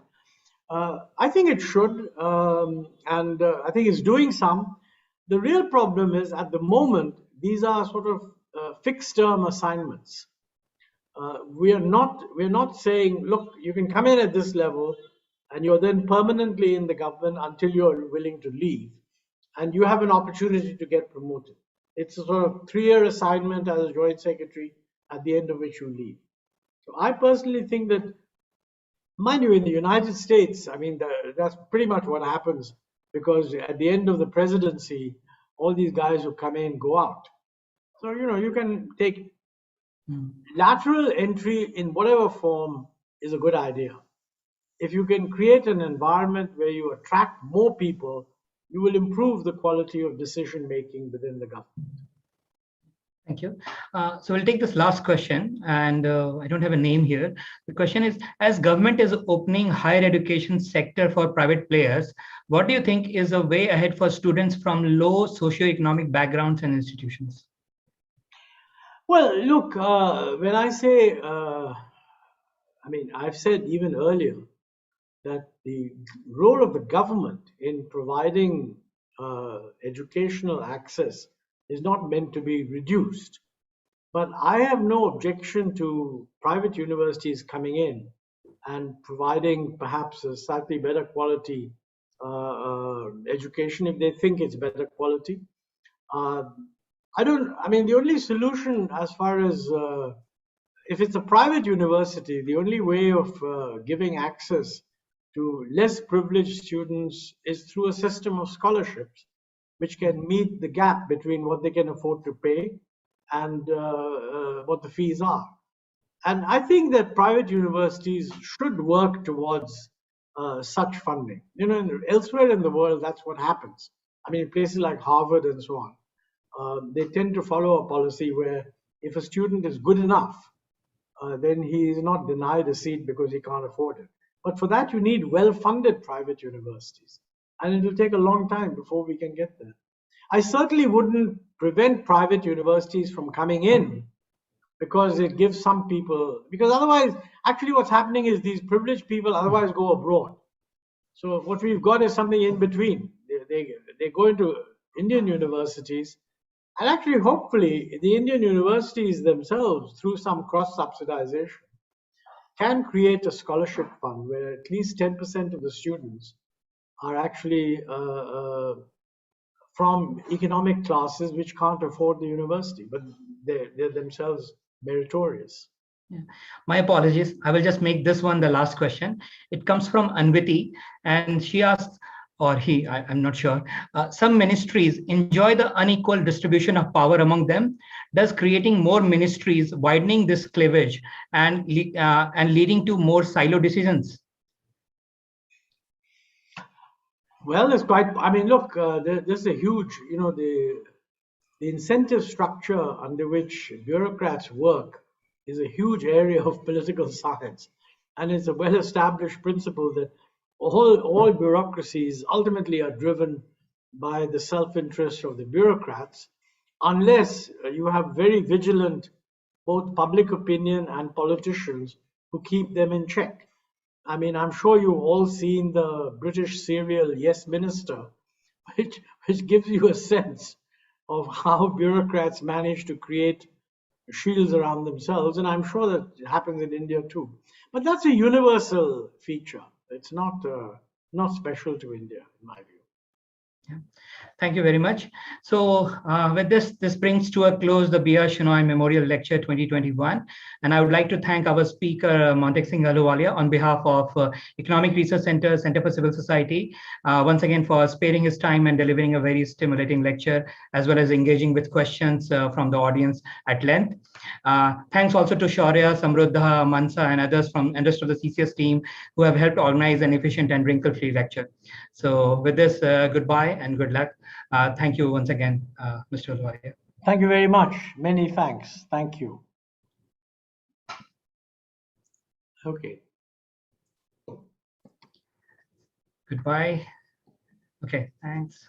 I think it should, and I think it's doing some. The real problem is at the moment, these are sort of fixed term assignments. We're not saying, look, you can come in at this level and you're then permanently in the government until you're willing to leave. And you have an opportunity to get promoted. It's a sort of 3-year assignment as a joint secretary, at the end of which you leave. So I personally think that, mind you, in the United States, I mean, that's pretty much what happens, because at the end of the presidency, all these guys who come in go out. So, you can take lateral entry in whatever form is a good idea. If you can create an environment where you attract more people, you will improve the quality of decision making within the government. Thank you. So we'll take this last question, and I don't have a name here. The question is, as government is opening higher education sector for private players, what do you think is a way ahead for students from low socioeconomic backgrounds and institutions? Well, look, when I say, I've said even earlier that the role of the government in providing educational access is not meant to be reduced. But I have no objection to private universities coming in and providing perhaps a slightly better quality education if they think it's better quality. The only solution as far as if it's a private university, the only way of giving access to less privileged students is through a system of scholarships, which can meet the gap between what they can afford to pay and what the fees are. And I think that private universities should work towards such funding. Elsewhere in the world, that's what happens. In places like Harvard and so on, they tend to follow a policy where if a student is good enough, then he is not denied a seat because he can't afford it. But for that, you need well-funded private universities. And it will take a long time before we can get there. I certainly wouldn't prevent private universities from coming in because it gives some people, because otherwise, actually what's happening is these privileged people otherwise go abroad. So what we've got is something in between. They go into Indian universities, and actually, hopefully, the Indian universities themselves, through some cross-subsidization, can create a scholarship fund where at least 10% of the students are actually from economic classes which can't afford the university, but they're themselves meritorious. Yeah. My apologies. I will just make this one the last question. It comes from Anviti, and she asks, or he, I'm not sure, some ministries enjoy the unequal distribution of power among them, thus creating more ministries, widening this cleavage and leading to more silo decisions. Well, it's quite, look, there's a huge, the incentive structure under which bureaucrats work is a huge area of political science. And it's a well-established principle that all bureaucracies ultimately are driven by the self-interest of the bureaucrats, unless you have very vigilant both public opinion and politicians who keep them in check. I'm sure you've all seen the British serial Yes Minister, which gives you a sense of how bureaucrats manage to create shields around themselves, and I'm sure that it happens in India too. But that's a universal feature. It's not special to India, in my view. Yeah. Thank you very much. So with this brings to a close the B.R. Shenoy Memorial Lecture 2021. And I would like to thank our speaker, Montek Singh Ahluwalia, on behalf of Economic Research Center, Center for Civil Society, once again for sparing his time and delivering a very stimulating lecture, as well as engaging with questions from the audience at length. Thanks also to Shaurya, Samruddha, Mansa, and others from the rest of the CCS team who have helped organize an efficient and wrinkle-free lecture. So with this, goodbye and good luck. Thank you once again, Mr. Ahluwalia. Thank you very much. Many thanks. Thank you. Okay. Goodbye. Okay, thanks.